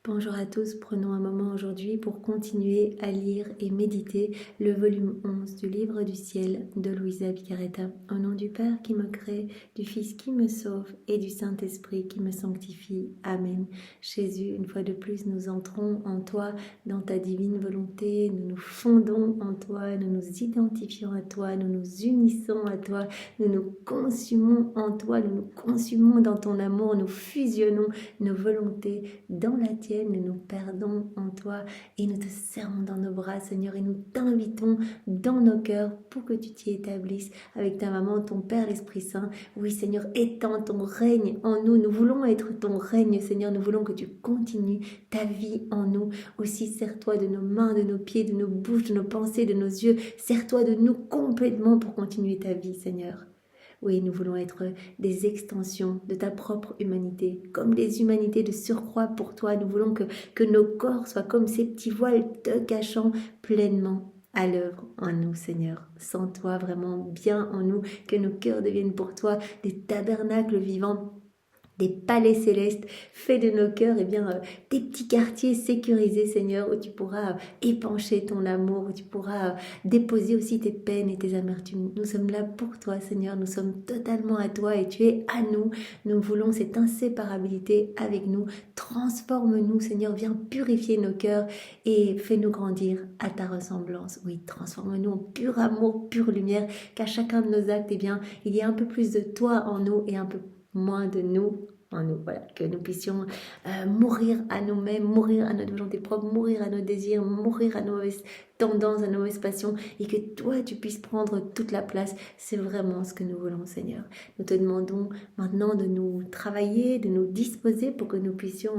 Bonjour à tous, prenons un moment aujourd'hui pour continuer à lire et méditer le volume 11 du livre du ciel de Luisa Picaretta. Au nom du Père qui me crée, du Fils qui me sauve et du Saint-Esprit qui me sanctifie. Amen. Jésus, une fois de plus, nous entrons en toi, dans ta divine volonté, nous nous fondons en toi, nous nous identifions à toi, nous nous unissons à toi, nous nous consumons en toi, nous nous consumons dans ton amour, nous fusionnons nos volontés dans la tienne, nous nous perdons en toi et nous te serrons dans nos bras, Seigneur, et nous t'invitons dans nos cœurs pour que tu t'y établisses avec ta maman, ton Père, l'Esprit Saint. Oui, Seigneur, étends ton règne en nous. Nous voulons être ton règne, Seigneur. Nous voulons que tu continues ta vie en nous. Aussi, sers-toi de nos mains, de nos pieds, de nos bouches, de nos pensées, de nos yeux. Sers-toi de nous complètement pour continuer ta vie, Seigneur. Oui, nous voulons être des extensions de ta propre humanité, comme des humanités de surcroît pour toi. Nous voulons que nos corps soient comme ces petits voiles te cachant pleinement à l'œuvre en nous, Seigneur. Sens toi vraiment bien en nous, que nos cœurs deviennent pour toi des tabernacles vivants, des palais célestes faits de nos cœurs, des petits quartiers sécurisés, Seigneur, où tu pourras épancher ton amour, où tu pourras déposer aussi tes peines et tes amertumes. Nous sommes là pour toi, Seigneur, nous sommes totalement à toi et tu es à nous. Nous voulons cette inséparabilité avec nous. Transforme-nous, Seigneur, viens purifier nos cœurs et fais-nous grandir à ta ressemblance. Oui, transforme-nous en pur amour, pure lumière, qu'à chacun de nos actes, il y ait un peu plus de toi en nous et un peu moins de nous en nous, voilà, que nous puissions mourir à nous-mêmes, mourir à notre volonté propre, mourir à nos désirs, mourir à nos mauvaises tendances, à nos mauvaises passions, et que toi tu puisses prendre toute la place. C'est vraiment ce que nous voulons, Seigneur. Nous te demandons maintenant de nous travailler, de nous disposer pour que nous puissions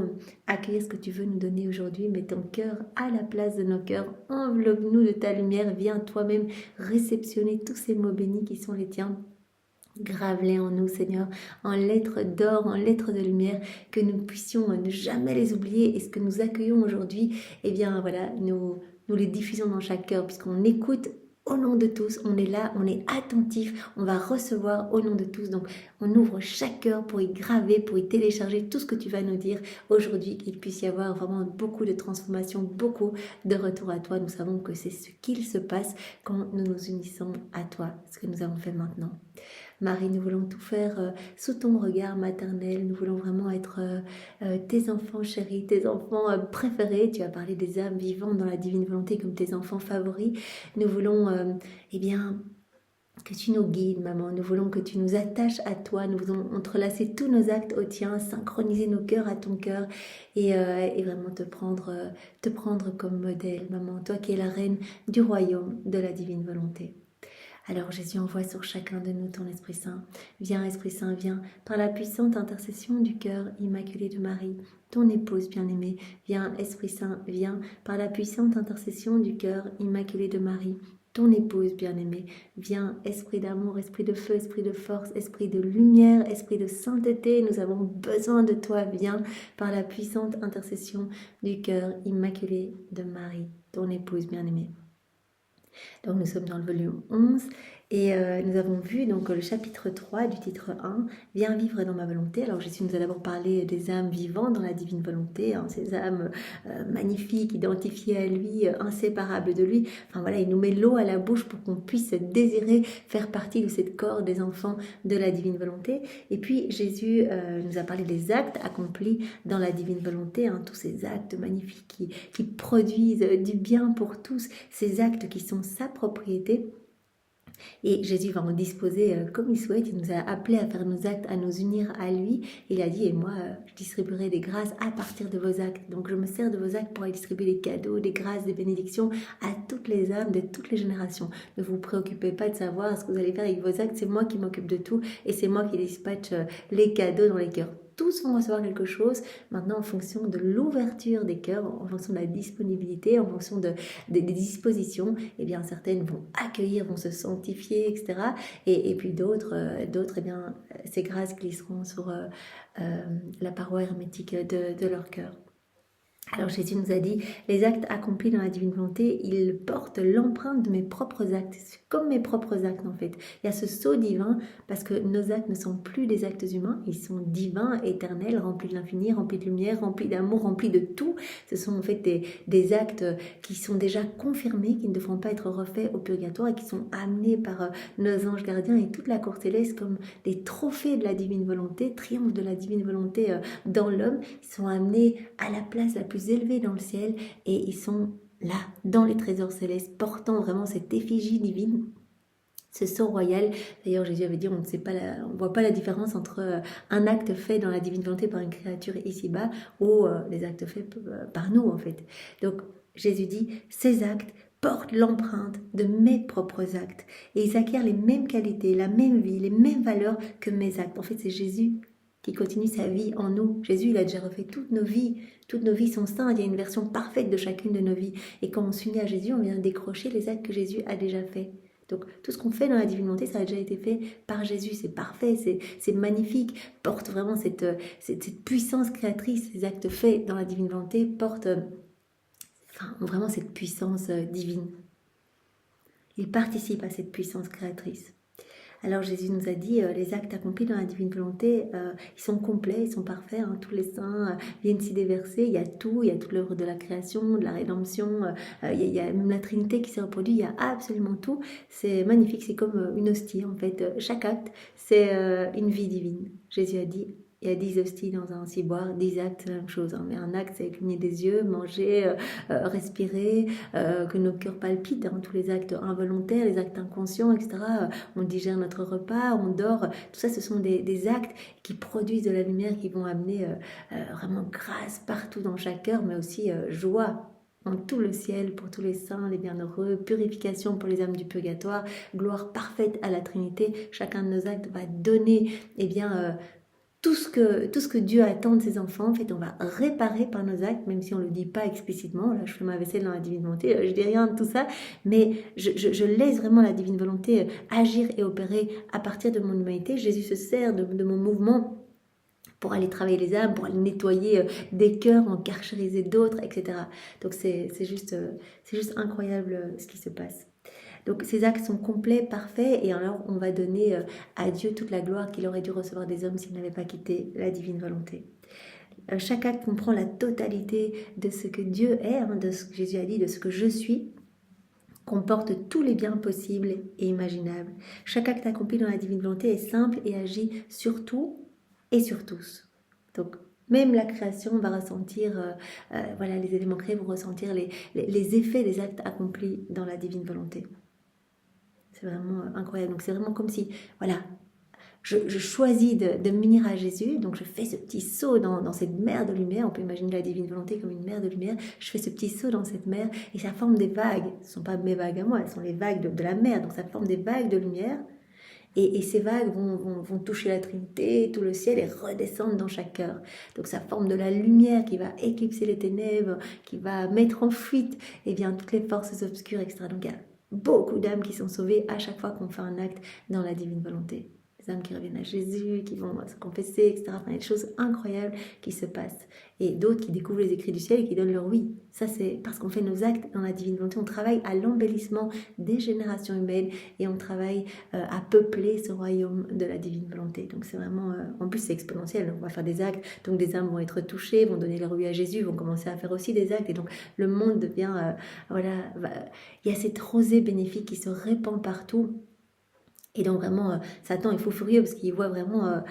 accueillir ce que tu veux nous donner aujourd'hui. Mets ton cœur à la place de nos cœurs, enveloppe-nous de ta lumière, viens toi-même réceptionner tous ces mots bénis qui sont les tiens. Grave-les en nous, Seigneur, en lettres d'or, en lettres de lumière, que nous puissions ne jamais les oublier. Et ce que nous accueillons aujourd'hui, nous les diffusons dans chaque cœur, puisqu'on écoute au nom de tous, on est là, on est attentif, on va recevoir au nom de tous. Donc, on ouvre chaque cœur pour y graver, pour y télécharger tout ce que tu vas nous dire aujourd'hui, qu'il puisse y avoir vraiment beaucoup de transformation, beaucoup de retour à toi. Nous savons que c'est ce qu'il se passe quand nous nous unissons à toi, ce que nous avons fait maintenant. Marie, nous voulons tout faire sous ton regard maternel. Nous voulons vraiment être tes enfants chéris, tes enfants préférés. Tu as parlé des âmes vivantes dans la divine volonté comme tes enfants favoris. Nous voulons, que tu nous guides, maman. Nous voulons que tu nous attaches à toi. Nous voulons entrelacer tous nos actes au tien, synchroniser nos cœurs à ton cœur et vraiment te prendre comme modèle, maman. Toi qui es la reine du royaume de la divine volonté. Alors Jésus envoie sur chacun de nous ton Esprit Saint. Viens Esprit Saint, viens par la puissante intercession du cœur immaculé de Marie, ton épouse bien-aimée. Viens Esprit Saint, viens par la puissante intercession du cœur immaculé de Marie, ton épouse bien-aimée. Viens Esprit d'amour, Esprit de feu, Esprit de force, Esprit de lumière, Esprit de sainteté. Nous avons besoin de toi. Viens par la puissante intercession du cœur immaculé de Marie, ton épouse bien-aimée. Donc nous sommes dans le volume 11 et nous avons vu donc le chapitre 3 du titre 1, « Viens vivre dans ma volonté ». Alors Jésus nous a d'abord parlé des âmes vivantes dans la divine volonté, ces âmes magnifiques, identifiées à lui, inséparables de lui. Enfin voilà, il nous met l'eau à la bouche pour qu'on puisse désirer faire partie de cette corps des enfants de la divine volonté. Et puis Jésus nous a parlé des actes accomplis dans la divine volonté, tous ces actes magnifiques qui produisent du bien pour tous, ces actes qui sont sa propriété. Et Jésus va en disposer comme il souhaite. Il nous a appelés à faire nos actes, à nous unir à lui. Il a dit, et moi, je distribuerai des grâces à partir de vos actes. Donc je me sers de vos actes pour aller distribuer des cadeaux, des grâces, des bénédictions à toutes les âmes de toutes les générations. Ne vous préoccupez pas de savoir ce que vous allez faire avec vos actes. C'est moi qui m'occupe de tout et c'est moi qui dispatche les cadeaux dans les cœurs. Tous vont recevoir quelque chose, maintenant en fonction de l'ouverture des cœurs, en fonction de la disponibilité, en fonction des dispositions, certaines vont accueillir, vont se sanctifier, etc. Et puis d'autres, ces grâces glisseront sur la paroi hermétique de leur cœur. Alors Jésus nous a dit, les actes accomplis dans la divine volonté, ils portent l'empreinte de mes propres actes. C'est comme mes propres actes en fait. Il y a ce sceau divin parce que nos actes ne sont plus des actes humains, ils sont divins, éternels, remplis de l'infini, remplis de lumière, remplis d'amour, remplis de tout. Ce sont en fait des actes qui sont déjà confirmés, qui ne devront pas être refaits au purgatoire et qui sont amenés par nos anges gardiens et toute la cour céleste comme des trophées de la divine volonté, triomphe de la divine volonté dans l'homme. Ils sont amenés à la place la plus élevés dans le ciel et ils sont là, dans les trésors célestes, portant vraiment cette effigie divine, ce sceau royal. D'ailleurs, Jésus avait dit, on ne voit pas la différence entre un acte fait dans la divine volonté par une créature ici-bas ou les actes faits par nous, en fait. Donc, Jésus dit, ces actes portent l'empreinte de mes propres actes et ils acquièrent les mêmes qualités, la même vie, les mêmes valeurs que mes actes. En fait, c'est Jésus qui continue sa vie en nous. Jésus, il a déjà refait toutes nos vies sont saintes, il y a une version parfaite de chacune de nos vies. Et quand on s'unit à Jésus, on vient décrocher les actes que Jésus a déjà faits. Donc tout ce qu'on fait dans la divine volonté, ça a déjà été fait par Jésus, c'est parfait, c'est magnifique, porte vraiment cette puissance créatrice. Les actes faits dans la divine volonté portent vraiment cette puissance divine. Ils participent à cette puissance créatrice. Alors Jésus nous a dit, les actes accomplis dans la divine volonté, ils sont complets, ils sont parfaits, hein, tous les saints viennent s'y déverser, il y a tout, il y a toute l'œuvre de la création, de la rédemption, il y a même la Trinité qui s'est reproduit, il y a absolument tout, c'est magnifique, c'est comme une hostie en fait, chaque acte c'est une vie divine. Jésus a dit, il y a 10 hosties dans un ciboire, 10 actes, c'est la même chose. Hein. Mais un acte, c'est cligner des yeux, manger, respirer, que nos cœurs palpitent. Hein. Tous les actes involontaires, les actes inconscients, etc. On digère notre repas, on dort. Tout ça, ce sont des actes qui produisent de la lumière, qui vont amener vraiment grâce partout dans chaque cœur, mais aussi joie dans tout le ciel pour tous les saints, les bienheureux, purification pour les âmes du purgatoire, gloire parfaite à la Trinité. Chacun de nos actes va donner, tout ce que Dieu attend de ses enfants. En fait, on va réparer par nos actes, même si on ne le dit pas explicitement. Là, je fais ma vaisselle dans la divine volonté, je dis rien de tout ça, mais je laisse vraiment la divine volonté agir et opérer à partir de mon humanité. Jésus se sert de mon mouvement pour aller travailler les âmes, pour aller nettoyer des cœurs, en carchériser d'autres, etc. Donc c'est juste incroyable ce qui se passe. Donc ces actes sont complets, parfaits, et alors on va donner à Dieu toute la gloire qu'il aurait dû recevoir des hommes s'il n'avait pas quitté la divine volonté. Chaque acte comprend la totalité de ce que Dieu est, hein, de ce que Jésus a dit, de ce que je suis, comporte tous les biens possibles et imaginables. Chaque acte accompli dans la divine volonté est simple et agit sur tout et sur tous. Donc même la création va ressentir, les éléments créés vont ressentir les effets des actes accomplis dans la divine volonté. C'est vraiment incroyable. Donc c'est vraiment comme si, je choisis de m'unir à Jésus, donc je fais ce petit saut dans cette mer de lumière. On peut imaginer la divine volonté comme une mer de lumière. Je fais ce petit saut dans cette mer et ça forme des vagues. Ce ne sont pas mes vagues à moi, ce sont les vagues de la mer. Donc ça forme des vagues de lumière. Et ces vagues vont toucher la Trinité, tout le ciel, et redescendre dans chaque cœur. Donc ça forme de la lumière qui va éclipser les ténèbres, qui va mettre en fuite toutes les forces obscures, etc. Donc il y a beaucoup d'âmes qui sont sauvées à chaque fois qu'on fait un acte dans la divine volonté. Des âmes qui reviennent à Jésus, qui vont se confesser, etc. Il y a des choses incroyables qui se passent. Et d'autres qui découvrent les écrits du ciel et qui donnent leur oui. Ça, c'est parce qu'on fait nos actes dans la divine volonté. On travaille à l'embellissement des générations humaines et on travaille à peupler ce royaume de la divine volonté. Donc c'est vraiment... en plus, c'est exponentiel. On va faire des actes, donc des âmes vont être touchées, vont donner leur oui à Jésus, vont commencer à faire aussi des actes. Et donc le monde devient... il y a cette rosée bénéfique qui se répand partout. Et donc vraiment, Satan est fou furieux parce qu'il voit vraiment,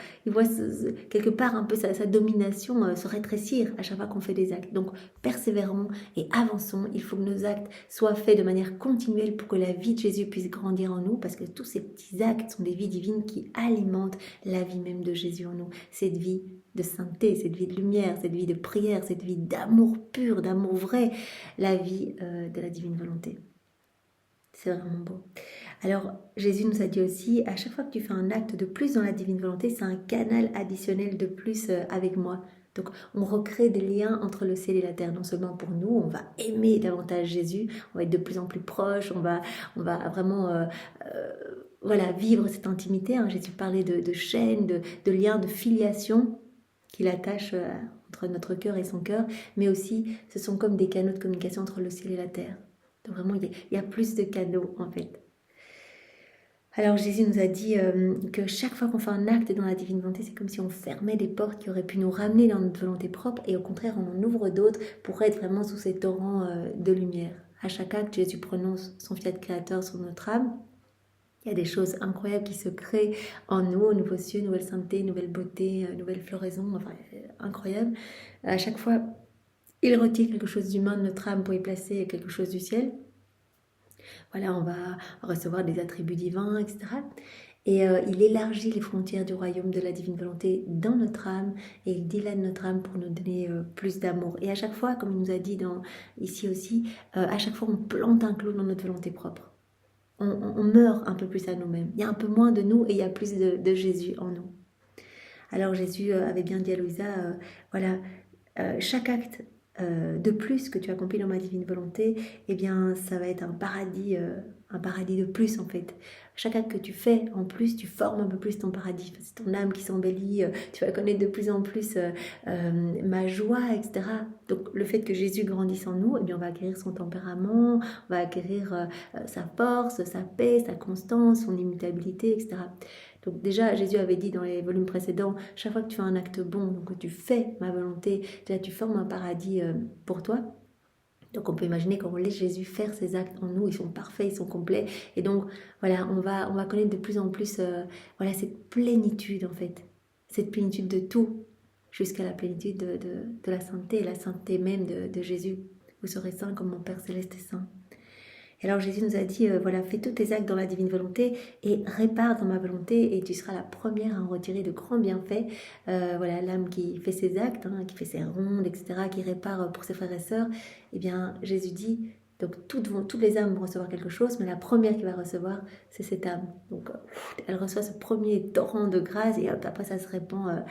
quelque part un peu sa domination se rétrécir à chaque fois qu'on fait des actes. Donc persévérons et avançons. Il faut que nos actes soient faits de manière continuelle pour que la vie de Jésus puisse grandir en nous, parce que tous ces petits actes sont des vies divines qui alimentent la vie même de Jésus en nous. Cette vie de sainteté, cette vie de lumière, cette vie de prière, cette vie d'amour pur, d'amour vrai, la vie de la divine volonté. C'est vraiment beau. Alors, Jésus nous a dit aussi, à chaque fois que tu fais un acte de plus dans la divine volonté, c'est un canal additionnel de plus avec moi. Donc, on recrée des liens entre le ciel et la terre. Non seulement pour nous, on va aimer davantage Jésus, on va être de plus en plus proches, on va vraiment vivre cette intimité. Hein. Jésus parlait de chaînes, de liens, de filiation qui l'attachent entre notre cœur et son cœur, mais aussi ce sont comme des canaux de communication entre le ciel et la terre. Donc vraiment, il y a plus de canaux en fait. Alors Jésus nous a dit que chaque fois qu'on fait un acte dans la divine volonté, c'est comme si on fermait des portes qui auraient pu nous ramener dans notre volonté propre et au contraire on en ouvre d'autres pour être vraiment sous ces torrents de lumière. À chaque acte, Jésus prononce son fiat créateur sur notre âme. Il y a des choses incroyables qui se créent en nous, nouveaux cieux, nouvelle sainteté, nouvelle beauté, nouvelle floraison, enfin incroyable. À chaque fois, il retire quelque chose d'humain de notre âme pour y placer quelque chose du ciel. Voilà, on va recevoir des attributs divins, etc. Et il élargit les frontières du royaume de la divine volonté dans notre âme et il dilate notre âme pour nous donner plus d'amour. Et à chaque fois, comme il nous a dit ici aussi, à chaque fois on plante un clou dans notre volonté propre. On meurt un peu plus à nous-mêmes. Il y a un peu moins de nous et il y a plus de Jésus en nous. Alors Jésus avait bien dit à Louisa, voilà, chaque acte de plus que tu accomplis dans ma divine volonté, eh bien ça va être un paradis de plus en fait. Chaque acte que tu fais en plus, tu formes un peu plus ton paradis. C'est ton âme qui s'embellit, tu vas connaître de plus en plus ma joie, etc. Donc le fait que Jésus grandisse en nous, eh bien on va acquérir son tempérament, on va acquérir sa force, sa paix, sa constance, son immutabilité, etc. Donc déjà, Jésus avait dit dans les volumes précédents, chaque fois que tu fais un acte bon, donc que tu fais ma volonté, déjà tu formes un paradis pour toi. Donc on peut imaginer quand on laisse Jésus faire ses actes en nous, ils sont parfaits, ils sont complets. Et donc voilà, on va connaître de plus en plus voilà, cette plénitude en fait, cette plénitude de tout, jusqu'à la plénitude de la sainteté, et la sainteté même de Jésus. Vous serez saints comme mon Père Céleste est saint. Et alors Jésus nous a dit, voilà, fais tous tes actes dans la divine volonté et répare dans ma volonté et tu seras la première à en retirer de grands bienfaits. Voilà, l'âme qui fait ses actes, hein, qui fait ses rondes, etc., qui répare pour ses frères et sœurs, eh bien Jésus dit, donc toutes les âmes vont recevoir quelque chose, mais la première qui va recevoir, c'est cette âme. Donc elle reçoit ce premier torrent de grâce et hop, après ça se répand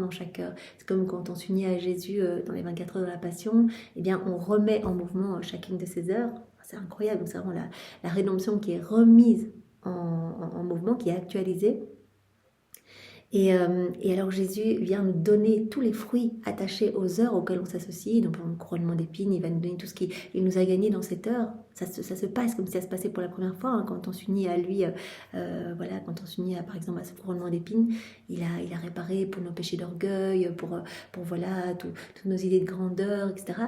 dans chaque cœur. C'est comme quand on s'unit à Jésus dans les 24 heures de la Passion, eh bien on remet en mouvement chacune de ces heures. C'est incroyable, donc c'est vraiment la rédemption qui est remise en mouvement, qui est actualisée. Et alors Jésus vient nous donner tous les fruits attachés aux heures auxquelles on s'associe. Donc le couronnement d'épines, il va nous donner tout ce qu'il nous a gagné dans cette heure. Ça se passe comme si ça se passait pour la première fois, hein, quand on s'unit à lui. Voilà, quand on s'unit par exemple à ce couronnement d'épines, il a réparé pour nos péchés d'orgueil, pour voilà, toutes nos idées de grandeur, etc.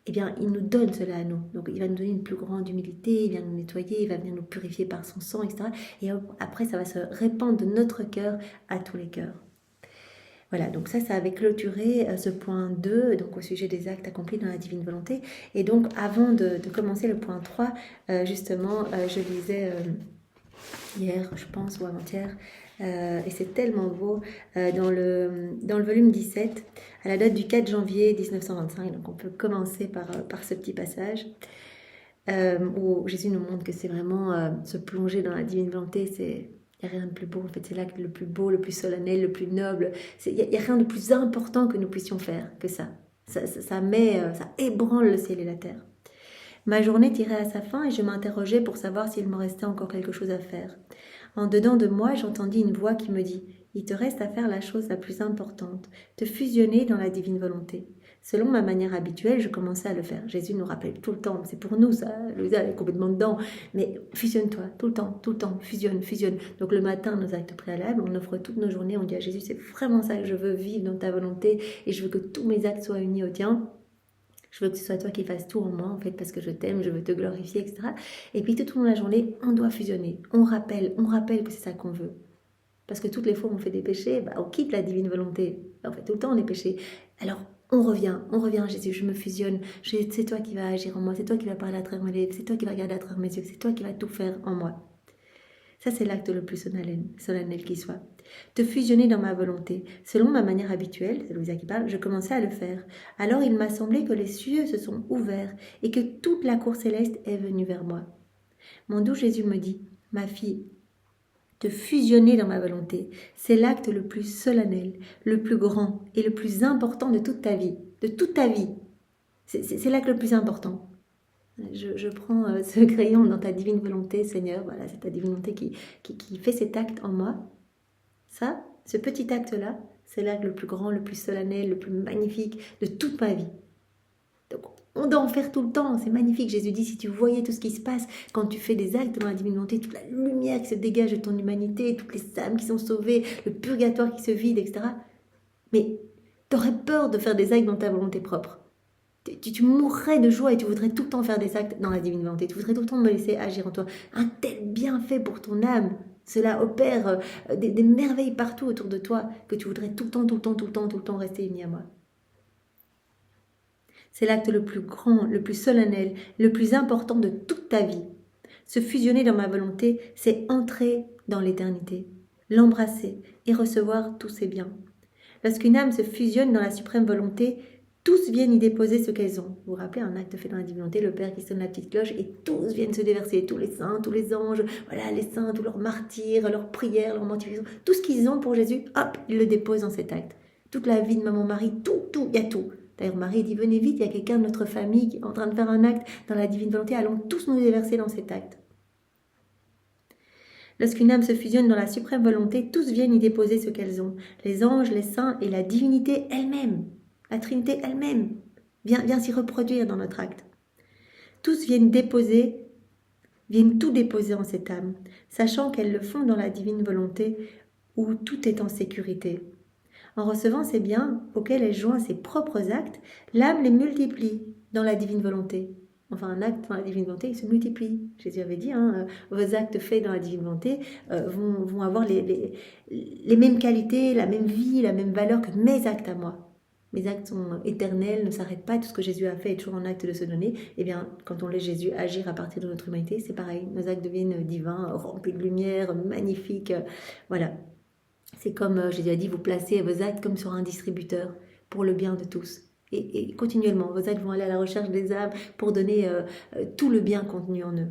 Eh bien, il nous donne cela à nous. Donc, il va nous donner une plus grande humilité, il vient nous nettoyer, il va venir nous purifier par son sang, etc. Et après, ça va se répandre de notre cœur à tous les cœurs. Voilà, donc ça avait clôturé ce point 2, donc au sujet des actes accomplis dans la divine volonté. Et donc, avant de commencer le point 3, justement, je lisais hier, je pense, ou avant-hier, et c'est tellement beau, dans le volume 17, à la date du 4 janvier 1925, donc on peut commencer par ce petit passage, où Jésus nous montre que c'est vraiment se plonger dans la divine volonté, il n'y a rien de plus beau, en fait, c'est l'acte le plus beau, le plus solennel, le plus noble, il n'y a rien de plus important que nous puissions faire que ça. Ça ébranle le ciel et la terre. Ma journée tirait à sa fin et je m'interrogeais pour savoir s'il me restait encore quelque chose à faire. En dedans de moi, j'entendis une voix qui me dit « Il te reste à faire la chose la plus importante, te fusionner dans la divine volonté. » Selon ma manière habituelle, je commençais à le faire. Jésus nous rappelle tout le temps, c'est pour nous ça, Louisa elle est complètement dedans, mais fusionne-toi, tout le temps, fusionne. Donc le matin, nos actes préalables, on offre toutes nos journées, on dit à Jésus, c'est vraiment ça que je veux vivre dans ta volonté et je veux que tous mes actes soient unis au tien. Je veux que ce soit toi qui fasses tout en moi, en fait, parce que je t'aime, je veux te glorifier, etc. Et puis, tout au long de la journée, on doit fusionner. On rappelle que c'est ça qu'on veut. Parce que toutes les fois où on fait des péchés, on quitte la divine volonté. En fait, tout le temps, on est péché. Alors, on revient à Jésus, je me fusionne. C'est toi qui vas agir en moi, c'est toi qui vas parler à travers mes lèvres, c'est toi qui vas regarder à travers mes yeux, c'est toi qui vas tout faire en moi. Ça, c'est l'acte le plus solennel qui soit. Te fusionner dans ma volonté. Selon ma manière habituelle, c'est Louisa qui parle, je commençais à le faire. Alors il m'a semblé que les cieux se sont ouverts et que toute la cour céleste est venue vers moi. Mon doux Jésus me dit, ma fille, te fusionner dans ma volonté, c'est l'acte le plus solennel, le plus grand et le plus important de toute ta vie. De toute ta vie. C'est l'acte le plus important. Je prends ce crayon dans ta divine volonté, Seigneur. Voilà, c'est ta divine volonté qui fait cet acte en moi. Ça, ce petit acte-là, C'est l'acte le plus grand, le plus solennel, le plus magnifique de toute ma vie. Donc, on doit en faire tout le temps, c'est magnifique. Jésus dit, si tu voyais tout ce qui se passe quand tu fais des actes dans la divine volonté, toute la lumière qui se dégage de ton humanité, toutes les âmes qui sont sauvées, le purgatoire qui se vide, etc. Mais tu aurais peur de faire des actes dans ta volonté propre. Tu mourrais de joie et tu voudrais tout le temps faire des actes dans la divine volonté. Tu voudrais tout le temps me laisser agir en toi. Un tel bienfait pour ton âme. Cela opère des merveilles partout autour de toi que tu voudrais tout le temps rester uni à moi. C'est l'acte le plus grand, le plus solennel, le plus important de toute ta vie. Se fusionner dans ma volonté, c'est entrer dans l'éternité, l'embrasser et recevoir tous ses biens. Lorsqu'une âme se fusionne dans la suprême volonté, tous viennent y déposer ce qu'elles ont. Vous vous rappelez, un acte fait dans la divinité, le Père qui sonne la petite cloche et tous viennent se déverser, tous les saints, tous les anges, voilà, les saints, tous leurs martyrs, leurs prières, leurs mortifications, tout ce qu'ils ont pour Jésus, hop, ils le déposent dans cet acte. Toute la vie de maman Marie, tout, il y a tout. D'ailleurs, Marie dit, venez vite, il y a quelqu'un de notre famille qui est en train de faire un acte dans la divine volonté, allons tous nous déverser dans cet acte. Lorsqu'une âme se fusionne dans la suprême volonté, tous viennent y déposer ce qu'elles ont. Les anges, les saints et la divinité elle-même. La Trinité elle-même vient s'y reproduire dans notre acte. Tous viennent tout déposer en cette âme, sachant qu'elles le font dans la divine volonté où tout est en sécurité. En recevant ces biens auxquels elle joint ses propres actes, l'âme les multiplie dans la divine volonté. Enfin, un acte dans la divine volonté, il se multiplie. Jésus avait dit, vos actes faits dans la divine volonté vont avoir les mêmes qualités, la même vie, la même valeur que mes actes à moi. Mes actes sont éternels, ne s'arrêtent pas, tout ce que Jésus a fait est toujours en acte de se donner. Eh bien, quand on laisse Jésus agir à partir de notre humanité, c'est pareil, nos actes deviennent divins, remplis de lumière, magnifiques, voilà. C'est comme Jésus a dit, vous placez vos actes comme sur un distributeur pour le bien de tous. Et continuellement, vos actes vont aller à la recherche des âmes pour donner tout le bien contenu en eux.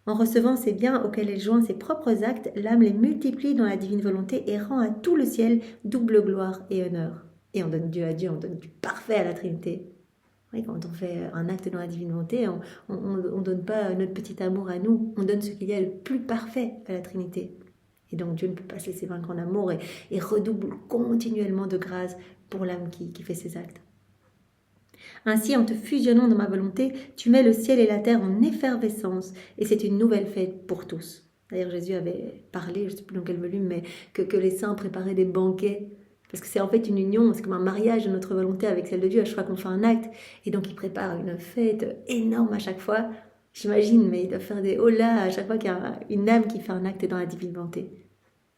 En recevant ces biens auxquels elle joint ses propres actes, l'âme les multiplie dans la divine volonté et rend à tout le ciel double gloire et honneur. Et on donne Dieu à Dieu, on donne du parfait à la Trinité. Oui, quand on fait un acte dans la divine volonté, on ne donne pas notre petit amour à nous, on donne ce qu'il y a le plus parfait à la Trinité. Et donc Dieu ne peut pas se laisser vaincre en amour et redouble continuellement de grâce pour l'âme qui fait ses actes. Ainsi, en te fusionnant dans ma volonté, tu mets le ciel et la terre en effervescence, et c'est une nouvelle fête pour tous. D'ailleurs, Jésus avait parlé, je ne sais plus dans quel volume, mais que les saints préparaient des banquets, parce que c'est en fait une union, c'est comme un mariage de notre volonté avec celle de Dieu, à chaque fois qu'on fait un acte, et donc il prépare une fête énorme à chaque fois. J'imagine, mais il doit faire des holas à chaque fois qu'il y a une âme qui fait un acte dans la divine volonté.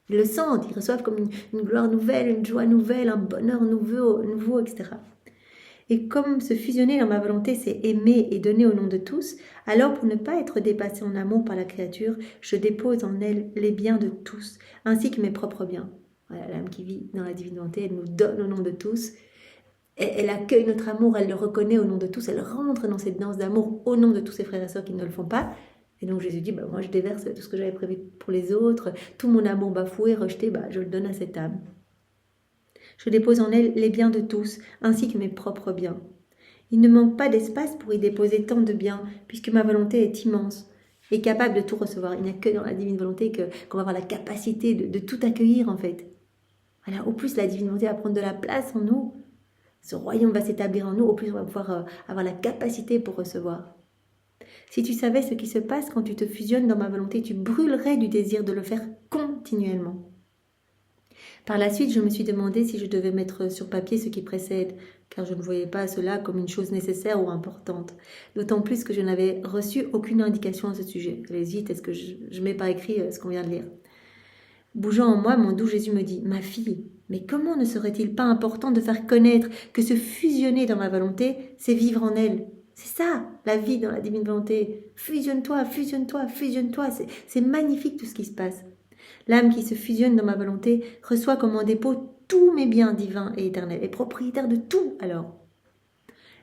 Ils le sentent, ils reçoivent comme une gloire nouvelle, une joie nouvelle, un bonheur nouveau, etc. Et comme se fusionner dans ma volonté, c'est aimer et donner au nom de tous, alors pour ne pas être dépassé en amour par la créature, je dépose en elle les biens de tous, ainsi que mes propres biens. Voilà, l'âme qui vit dans la divine volonté, elle nous donne au nom de tous. Elle accueille notre amour, elle le reconnaît au nom de tous, elle rentre dans cette danse d'amour au nom de tous ses frères et sœurs qui ne le font pas. Et donc Jésus dit, moi je déverse tout ce que j'avais prévu pour les autres, tout mon amour bafoué, rejeté, je le donne à cette âme. Je dépose en elle les biens de tous, ainsi que mes propres biens. Il ne manque pas d'espace pour y déposer tant de biens, puisque ma volonté est immense et capable de tout recevoir. Il n'y a que dans la divine volonté qu'on va avoir la capacité de tout accueillir en fait. Voilà, au plus la divine volonté va prendre de la place en nous, ce royaume va s'établir en nous, au plus on va pouvoir avoir la capacité pour recevoir. Si tu savais ce qui se passe quand tu te fusionnes dans ma volonté, tu brûlerais du désir de le faire continuellement. Par la suite, je me suis demandé si je devais mettre sur papier ce qui précède, car je ne voyais pas cela comme une chose nécessaire ou importante. D'autant plus que je n'avais reçu aucune indication à ce sujet. J'hésite, est-ce que je mets par écrit ce qu'on vient de lire? Bougeant en moi, mon doux Jésus me dit, ma fille, mais comment ne serait-il pas important de faire connaître que se fusionner dans ma volonté, c'est vivre en elle? C'est ça, la vie dans la divine volonté. Fusionne-toi, fusionne-toi, fusionne-toi. C'est magnifique tout ce qui se passe. L'âme qui se fusionne dans ma volonté reçoit comme en dépôt tous mes biens divins et éternels, est propriétaire de tout alors.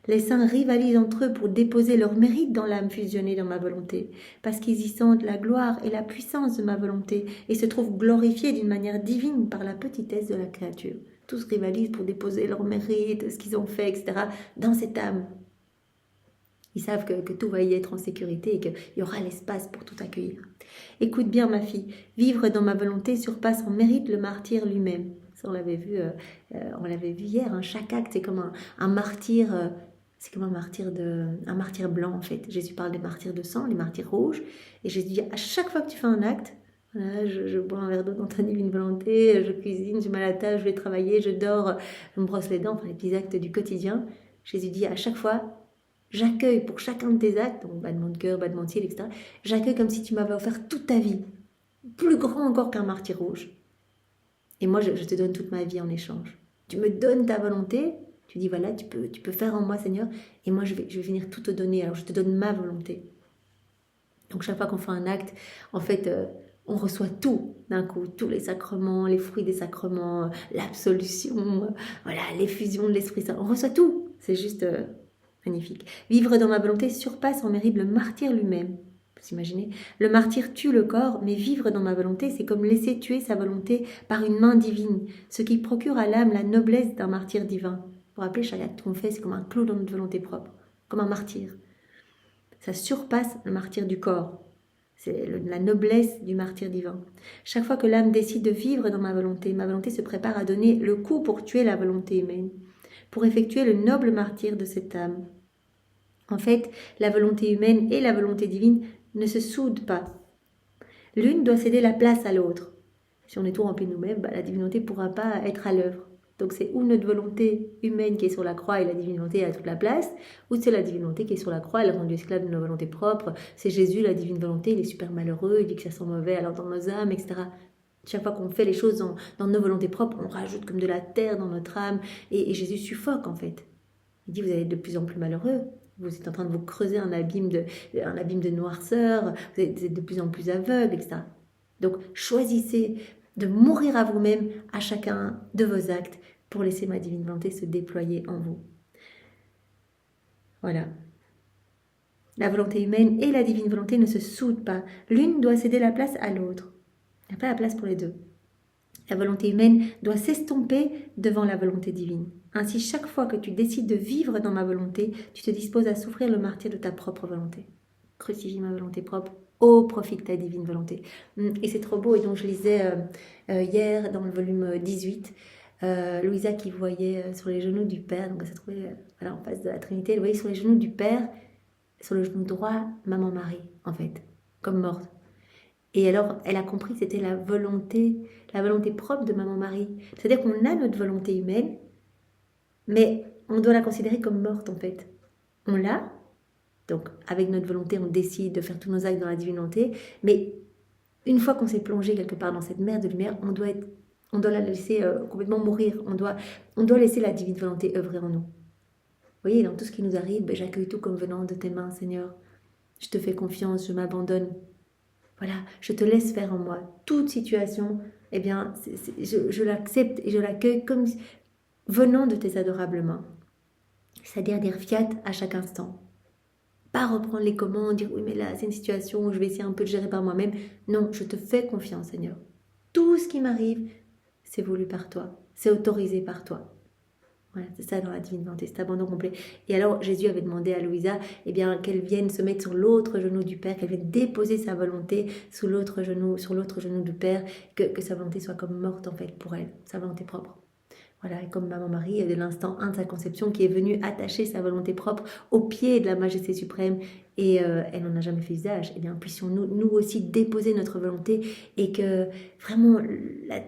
Les saints rivalisent entre eux pour déposer leur mérite dans l'âme fusionnée dans ma volonté, parce qu'ils y sentent la gloire et la puissance de ma volonté et se trouvent glorifiés d'une manière divine par la petitesse de la créature. Tous rivalisent pour déposer leur mérite, ce qu'ils ont fait, etc., dans cette âme. Ils savent que tout va y être en sécurité et qu'il y aura l'espace pour tout accueillir. Écoute bien ma fille, vivre dans ma volonté surpasse en mérite le martyr lui-même. Ça, on l'avait vu hier. Hein. Chaque acte, c'est comme un martyr. C'est comme un martyr blanc en fait. Jésus parle des martyrs de sang, les martyrs rouges. Et Jésus dit à chaque fois que tu fais un acte, voilà, je bois un verre d'eau dans ta divine volonté, je cuisine, je mets à la table, je vais travailler, je dors, je me brosse les dents, enfin les petits actes du quotidien. Jésus dit à chaque fois, j'accueille pour chacun de tes actes, donc battement de cœur, battement de ciel, etc. J'accueille comme si tu m'avais offert toute ta vie, plus grand encore qu'un martyr rouge. Et moi, je te donne toute ma vie en échange. Tu me donnes ta volonté, tu dis voilà, tu peux faire en moi, Seigneur, et moi je vais venir tout te donner. Alors je te donne ma volonté. Donc chaque fois qu'on fait un acte, en fait, on reçoit tout d'un coup, tous les sacrements, les fruits des sacrements, l'absolution, voilà, l'effusion de l'Esprit Saint. On reçoit tout. C'est juste magnifique. Vivre dans ma volonté surpasse en mérite le martyr lui-même. Vous imaginez ? Le martyr tue le corps, mais vivre dans ma volonté, c'est comme laisser tuer sa volonté par une main divine, ce qui procure à l'âme la noblesse d'un martyr divin. Vous vous rappelez, chaque acte qu'on fait, c'est comme un clou dans notre volonté propre, comme un martyr. Ça surpasse le martyr du corps. C'est la noblesse du martyr divin. Chaque fois que l'âme décide de vivre dans ma volonté se prépare à donner le coup pour tuer la volonté humaine, pour effectuer le noble martyr de cette âme. En fait, la volonté humaine et la volonté divine ne se soudent pas. L'une doit céder la place à l'autre. Si on est tout rempli de nous-mêmes, la divinité ne pourra pas être à l'œuvre. Donc c'est ou notre volonté humaine qui est sur la croix et la divinité a toute la place, ou c'est la divinité qui est sur la croix, elle est rendue esclave de nos volontés propres. C'est Jésus, la divine volonté, il est super malheureux, il dit que ça sent mauvais alors dans nos âmes, etc. Chaque fois qu'on fait les choses dans nos volontés propres, on rajoute comme de la terre dans notre âme, et Jésus suffoque en fait. Il dit vous allez être de plus en plus malheureux, vous êtes en train de vous creuser un abîme de noirceur, vous êtes de plus en plus aveugle, etc. Donc choisissez de mourir à vous-même à chacun de vos actes pour laisser ma divine volonté se déployer en vous. Voilà. La volonté humaine et la divine volonté ne se soudent pas. L'une doit céder la place à l'autre. Il n'y a pas la place pour les deux. La volonté humaine doit s'estomper devant la volonté divine. Ainsi, chaque fois que tu décides de vivre dans ma volonté, tu te disposes à souffrir le martyre de ta propre volonté. Crucifie ma volonté propre au profit de ta divine volonté. Et c'est trop beau. Et donc, je lisais hier dans le volume 18, Louisa qui voyait sur les genoux du Père, donc elle se trouvait en face de la Trinité, elle voyait sur les genoux du Père, sur le genou droit, Maman Marie, en fait, comme morte. Et alors, elle a compris que c'était la volonté propre de Maman Marie. C'est-à-dire qu'on a notre volonté humaine, mais on doit la considérer comme morte, en fait. On l'a, donc avec notre volonté, on décide de faire tous nos actes dans la divine volonté, mais une fois qu'on s'est plongé quelque part dans cette mer de lumière, on doit la laisser complètement mourir. On doit laisser la divine volonté œuvrer en nous. Vous voyez, dans tout ce qui nous arrive, j'accueille tout comme venant de tes mains, Seigneur. Je te fais confiance, je m'abandonne. Voilà, je te laisse faire en moi. Toute situation, eh bien, je l'accepte et je l'accueille comme venant de tes adorables mains. C'est-à-dire dire fiat à chaque instant. Pas reprendre les commandes, dire oui mais là c'est une situation où je vais essayer un peu de gérer par moi-même. Non, je te fais confiance, Seigneur. Tout ce qui m'arrive, c'est voulu par toi, c'est autorisé par toi. Voilà, c'est ça dans la divine volonté, cet abandon complet. Et alors Jésus avait demandé à Louisa qu'elle vienne se mettre sur l'autre genou du Père, qu'elle vienne déposer sa volonté sur l'autre genou du Père, que sa volonté soit comme morte en fait pour elle, sa volonté propre. Voilà, et comme Maman Marie, dès l'instant 1 de sa conception, qui est venue attacher sa volonté propre au pied de la Majesté suprême, et elle n'en a jamais fait usage. Eh bien, puissions-nous, nous aussi, déposer notre volonté, et que vraiment la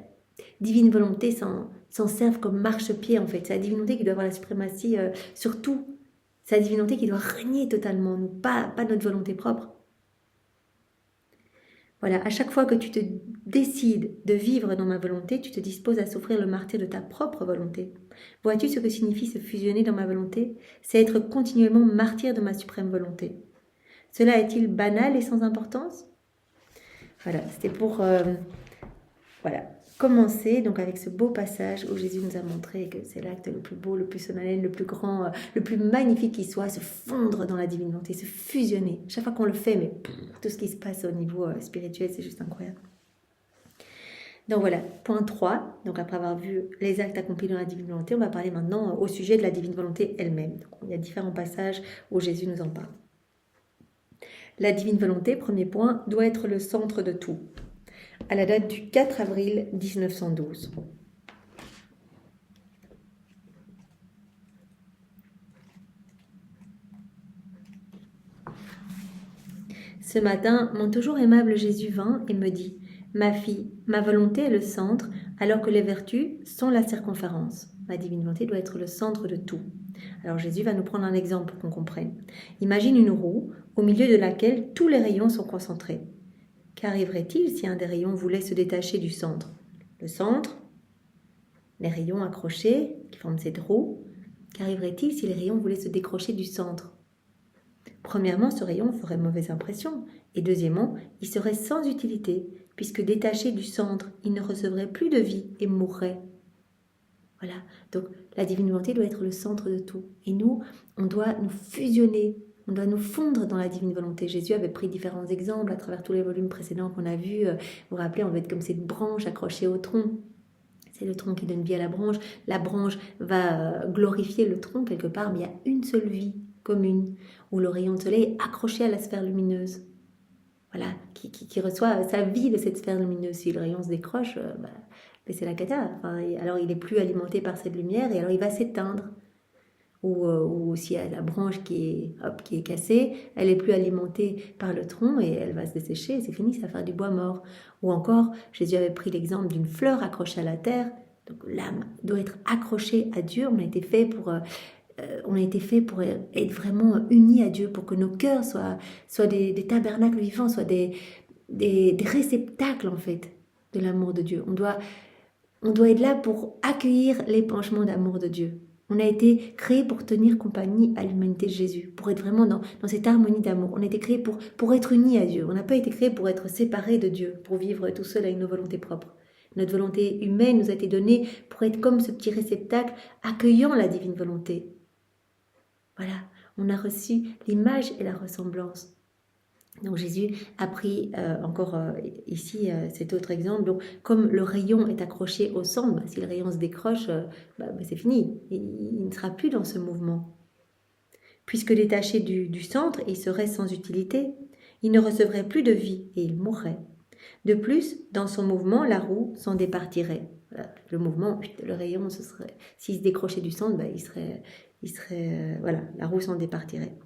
divine volonté s'en serve comme marchepied, en fait. C'est la divine volonté qui doit avoir la suprématie sur tout. C'est la divine volonté qui doit régner totalement, pas notre volonté propre. Voilà, à chaque fois que tu te décides de vivre dans ma volonté, tu te disposes à souffrir le martyre de ta propre volonté. Vois-tu ce que signifie se fusionner dans ma volonté ? C'est être continuellement martyr de ma suprême volonté. Cela est-il banal et sans importance ? Voilà, c'était pour commencer donc avec ce beau passage où Jésus nous a montré que c'est l'acte le plus beau, le plus solennel, le plus grand, le plus magnifique qui soit, se fondre dans la divine volonté, se fusionner. Chaque fois qu'on le fait, mais tout ce qui se passe au niveau spirituel, c'est juste incroyable. Donc voilà, point 3, donc après avoir vu les actes accomplis dans la divine volonté, on va parler maintenant au sujet de la divine volonté elle-même. Donc, il y a différents passages où Jésus nous en parle. La divine volonté, premier point, doit être le centre de tout. À la date du 4 avril 1912. Ce matin, mon toujours aimable Jésus vint et me dit « Ma fille, ma volonté est le centre, alors que les vertus sont la circonférence. Ma divine volonté doit être le centre de tout. » Alors Jésus va nous prendre un exemple pour qu'on comprenne. Imagine une roue au milieu de laquelle tous les rayons sont concentrés. Qu'arriverait-il si un des rayons voulait se détacher du centre? Le centre, les rayons accrochés qui forment cette roue. Qu'arriverait-il si les rayons voulaient se décrocher du centre? Premièrement, ce rayon ferait mauvaise impression. Et deuxièmement, il serait sans utilité, puisque détaché du centre, il ne recevrait plus de vie et mourrait. Voilà, donc la divine volonté doit être le centre de tout. Et nous, on doit nous fusionner, on doit nous fondre dans la divine volonté. Jésus avait pris différents exemples à travers tous les volumes précédents qu'on a vus. Vous vous rappelez, on va être comme cette branche accrochée au tronc. C'est le tronc qui donne vie à la branche. La branche va glorifier le tronc quelque part, mais il y a une seule vie commune, où le rayon de soleil est accroché à la sphère lumineuse. Voilà, qui reçoit sa vie de cette sphère lumineuse. Si le rayon se décroche, c'est la cata. Enfin, alors il n'est plus alimenté par cette lumière et alors il va s'éteindre. Ou si la branche qui est cassée, elle n'est plus alimentée par le tronc et elle va se dessécher, c'est fini, ça va faire du bois mort. Ou encore, Jésus avait pris l'exemple d'une fleur accrochée à la terre. Donc l'âme doit être accrochée à Dieu. On a été fait pour être vraiment unis à Dieu, pour que nos cœurs soient des tabernacles vivants, soient des réceptacles en fait de l'amour de Dieu. On doit être là pour accueillir l'épanchement d'amour de Dieu. On a été créé pour tenir compagnie à l'humanité de Jésus, pour être vraiment dans cette harmonie d'amour. On a été créé pour être unis à Dieu. On n'a pas été créé pour être séparés de Dieu, pour vivre tout seul avec nos volontés propres. Notre volonté humaine nous a été donnée pour être comme ce petit réceptacle accueillant la divine volonté. Voilà, on a reçu l'image et la ressemblance. Donc Jésus a pris ici cet autre exemple. Donc comme le rayon est accroché au centre, si le rayon se décroche, c'est fini. Il ne sera plus dans ce mouvement. Puisque détaché du centre, il serait sans utilité. Il ne recevrait plus de vie et il mourrait. De plus, dans son mouvement, la roue s'en départirait. Voilà, le mouvement, le rayon, s'il se décrochait du centre, la roue s'en départirait.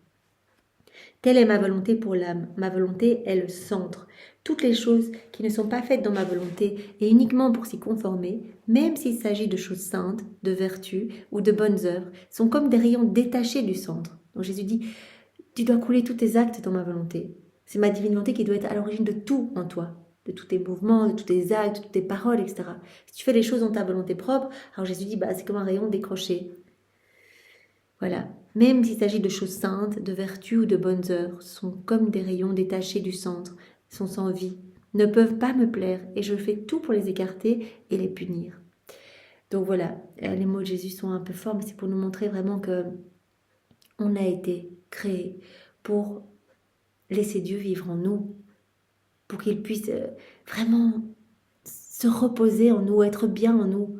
Telle est ma volonté pour l'âme. Ma volonté est le centre. Toutes les choses qui ne sont pas faites dans ma volonté et uniquement pour s'y conformer, même s'il s'agit de choses saintes, de vertus ou de bonnes œuvres, sont comme des rayons détachés du centre. Donc Jésus dit, tu dois couler tous tes actes dans ma volonté. C'est ma divine volonté qui doit être à l'origine de tout en toi, de tous tes mouvements, de tous tes actes, de toutes tes paroles, etc. Si tu fais les choses dans ta volonté propre, alors Jésus dit, c'est comme un rayon décroché. Voilà, même s'il s'agit de choses saintes, de vertus ou de bonnes œuvres, sont comme des rayons détachés du centre, sont sans vie, ne peuvent pas me plaire et je fais tout pour les écarter et les punir. Donc voilà, les mots de Jésus sont un peu forts, mais c'est pour nous montrer vraiment que on a été créé pour laisser Dieu vivre en nous, pour qu'il puisse vraiment se reposer en nous, être bien en nous,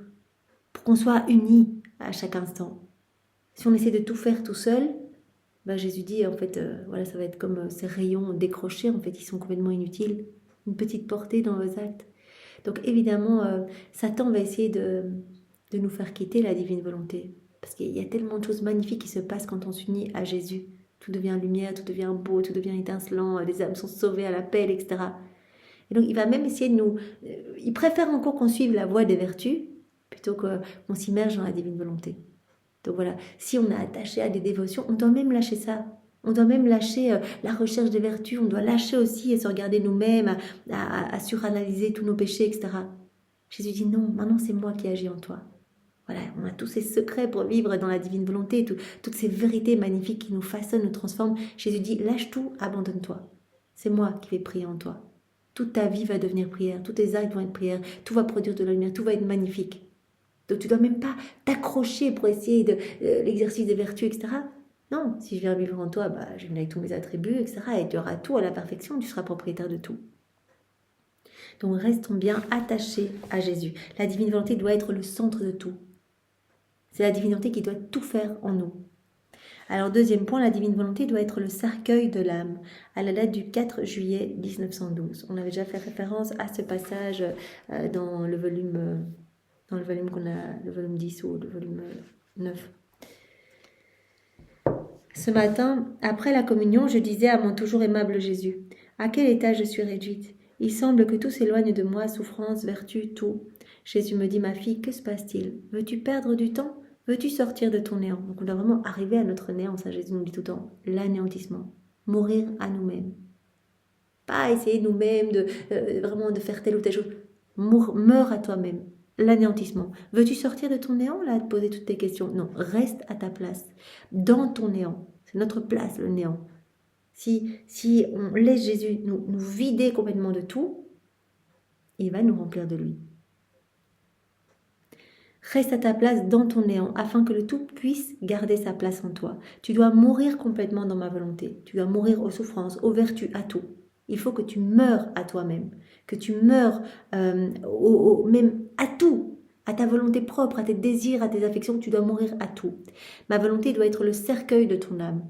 pour qu'on soit unis à chaque instant. Si on essaie de tout faire tout seul, Jésus dit, en fait, ça va être comme ces rayons décrochés, en fait, ils sont complètement inutiles. Une petite portée dans vos actes. Donc évidemment, Satan va essayer de nous faire quitter la divine volonté. Parce qu'il y a tellement de choses magnifiques qui se passent quand on s'unit à Jésus. Tout devient lumière, tout devient beau, tout devient étincelant, les âmes sont sauvées à l'appel, etc. Et donc il va même essayer de nous... il préfère encore qu'on suive la voie des vertus, plutôt qu'on s'immerge dans la divine volonté. Donc voilà, si on est attaché à des dévotions, on doit même lâcher ça. On doit même lâcher la recherche des vertus, on doit lâcher aussi et se regarder nous-mêmes, à suranalyser tous nos péchés, etc. Jésus dit non, maintenant c'est moi qui agis en toi. Voilà, on a tous ces secrets pour vivre dans la divine volonté, toutes ces vérités magnifiques qui nous façonnent, nous transforment. Jésus dit lâche tout, abandonne-toi. C'est moi qui vais prier en toi. Toute ta vie va devenir prière, tous tes actes vont être prière, tout va produire de la lumière, tout va être magnifique. Donc tu ne dois même pas t'accrocher pour essayer de l'exercice des vertus, etc. Non, si je viens vivre en toi, je viens avec tous mes attributs, etc. Et tu auras tout à la perfection, tu seras propriétaire de tout. Donc restons bien attachés à Jésus. La divine volonté doit être le centre de tout. C'est la divine volonté qui doit tout faire en nous. Alors deuxième point, la divine volonté doit être le cercueil de l'âme, à la date du 4 juillet 1912. On avait déjà fait référence à ce passage dans le volume qu'on a, le volume 10 ou le volume 9. Ce matin, après la communion, je disais à mon toujours aimable Jésus, À quel état je suis réduite? Il semble que tout s'éloigne de moi, souffrance, vertu, tout. Jésus me dit, ma fille, que se passe-t-il? Veux-tu perdre du temps? Veux-tu sortir de ton néant? Donc on doit vraiment arriver à notre néant, ça Jésus nous dit tout le temps, l'anéantissement, mourir à nous-mêmes. Pas essayer nous-mêmes de vraiment de faire telle ou telle chose. Meurs à toi-même. L'anéantissement. Veux-tu sortir de ton néant là, de poser toutes tes questions? Non, reste à ta place, dans ton néant. C'est notre place, le néant. Si on laisse Jésus nous vider complètement de tout, il va nous remplir de lui. Reste à ta place dans ton néant, afin que le tout puisse garder sa place en toi. Tu dois mourir complètement dans ma volonté. Tu dois mourir aux souffrances, aux vertus, à tout. Il faut que tu meures à toi-même, que tu meures même à tout, à ta volonté propre, à tes désirs, à tes affections. Tu dois mourir à tout. Ma volonté doit être le cercueil de ton âme.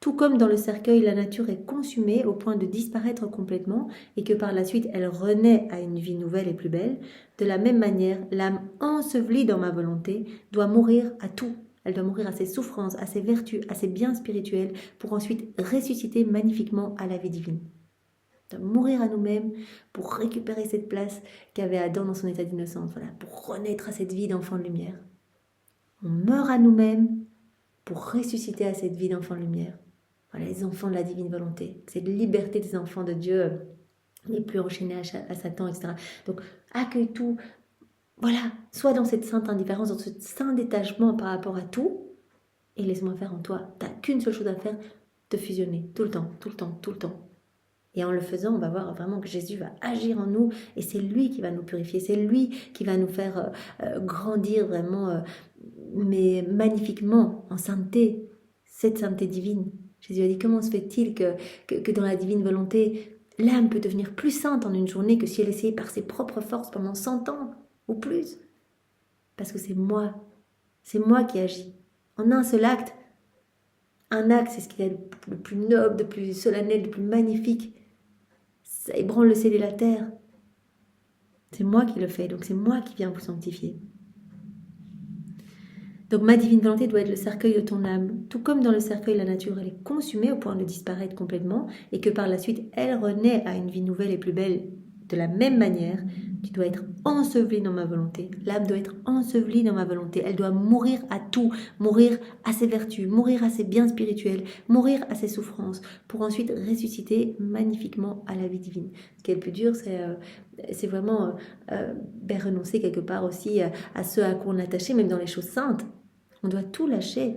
Tout comme dans le cercueil, la nature est consumée au point de disparaître complètement et que par la suite elle renaît à une vie nouvelle et plus belle, de la même manière, l'âme ensevelie dans ma volonté doit mourir à tout. Elle doit mourir à ses souffrances, à ses vertus, à ses biens spirituels, pour ensuite ressusciter magnifiquement à la vie divine. De mourir à nous-mêmes pour récupérer cette place qu'avait Adam dans son état d'innocence, voilà, pour renaître à cette vie d'enfant de lumière. On meurt à nous-mêmes pour ressusciter à cette vie d'enfant de lumière. Voilà, les enfants de la divine volonté, cette liberté des enfants de Dieu, n'est plus enchaînés à Satan, etc. Donc, accueille tout, voilà, sois dans cette sainte indifférence, dans ce saint détachement par rapport à tout, et laisse-moi faire en toi. Tu n'as qu'une seule chose à faire, te fusionner, tout le temps, tout le temps, tout le temps. Et en le faisant, on va voir vraiment que Jésus va agir en nous, et c'est lui qui va nous purifier, c'est lui qui va nous faire grandir vraiment, mais magnifiquement, en sainteté, cette sainteté divine. Jésus a dit, comment se fait-il que dans la divine volonté, l'âme peut devenir plus sainte en une journée que si elle essayait par ses propres forces pendant 100 ans ou plus? Parce que c'est moi qui agis. En un seul acte, c'est ce qu'il y a de plus noble, de plus solennel, de plus magnifique. Ça ébranle le ciel et la terre. C'est moi qui le fais, donc c'est moi qui viens vous sanctifier. Donc ma divine volonté doit être le cercueil de ton âme. Tout comme dans le cercueil, la nature, elle est consumée au point de disparaître complètement et que par la suite, elle renaît à une vie nouvelle et plus belle. De la même manière, tu dois être enseveli dans ma volonté. L'âme doit être ensevelie dans ma volonté. Elle doit mourir à tout, mourir à ses vertus, mourir à ses biens spirituels, mourir à ses souffrances, pour ensuite ressusciter magnifiquement à la vie divine. Ce qui est le plus dur, c'est vraiment renoncer quelque part aussi à ce à quoi on est attaché, même dans les choses saintes. On doit tout lâcher.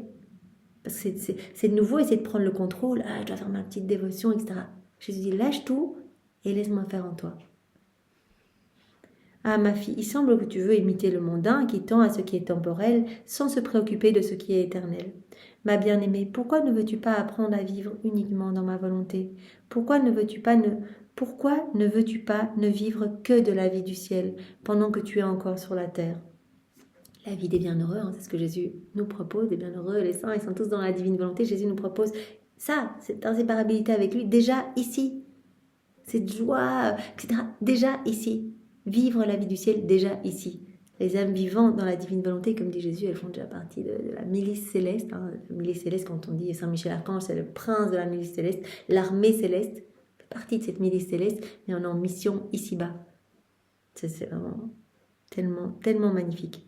Parce que c'est de nouveau essayer de prendre le contrôle. Ah, je dois faire ma petite dévotion, etc. Jésus dit, lâche tout et laisse-moi faire en toi. Ah, ma fille, il semble que tu veux imiter le mondain qui tend à ce qui est temporel sans se préoccuper de ce qui est éternel. Ma bien-aimée, pourquoi ne veux-tu pas apprendre à vivre uniquement dans ma volonté? Pourquoi ne veux-tu pas ne vivre que de la vie du ciel pendant que tu es encore sur la terre? La vie des bienheureux, c'est ce que Jésus nous propose, des bienheureux, les saints, ils sont tous dans la divine volonté. Jésus nous propose ça, cette inséparabilité avec lui, déjà ici. Cette joie, etc. Déjà ici. Vivre la vie du ciel déjà ici. Les âmes vivantes dans la divine volonté, comme dit Jésus, elles font déjà partie de la milice céleste. La milice céleste, quand on dit Saint Michel Archange, c'est le prince de la milice céleste. L'armée céleste fait partie de cette milice céleste, mais on est en mission ici-bas. C'est vraiment tellement, tellement magnifique.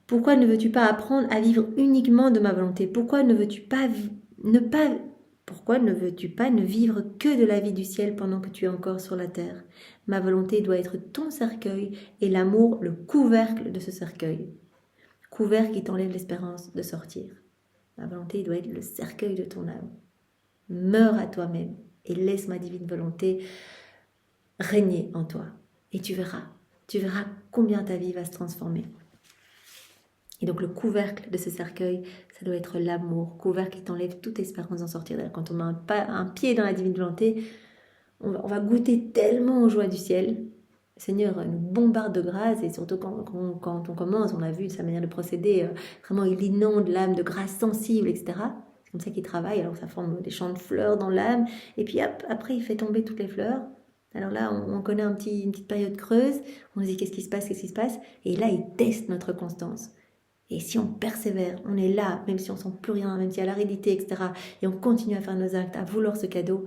Pourquoi ne veux-tu pas apprendre à vivre uniquement de ma volonté? Pourquoi ne veux-tu pas ne vivre que de la vie du ciel pendant que tu es encore sur la terre? Ma volonté doit être ton cercueil et l'amour le couvercle de ce cercueil. Couvercle qui t'enlève l'espérance de sortir. Ma volonté doit être le cercueil de ton âme. Meurs à toi-même et laisse ma divine volonté régner en toi. Et tu verras combien ta vie va se transformer. Et donc le couvercle de ce cercueil, ça doit être l'amour, couvercle qui t'enlève toute espérance d'en sortir. Quand on met un pied dans la divine volonté, on va goûter tellement aux joies du ciel. Le Seigneur nous bombarde de grâce, et surtout quand on commence, on a vu sa manière de procéder, vraiment il inonde l'âme de grâce sensible, etc. C'est comme ça qu'il travaille, alors ça forme des champs de fleurs dans l'âme, et puis hop, après il fait tomber toutes les fleurs. Alors là, on connaît une petite période creuse, on se dit qu'est-ce qui se passe, et là il teste notre constance. Et si on persévère, on est là, même si on ne sent plus rien, même s'il y a l'aridité, etc. Et on continue à faire nos actes, à vouloir ce cadeau,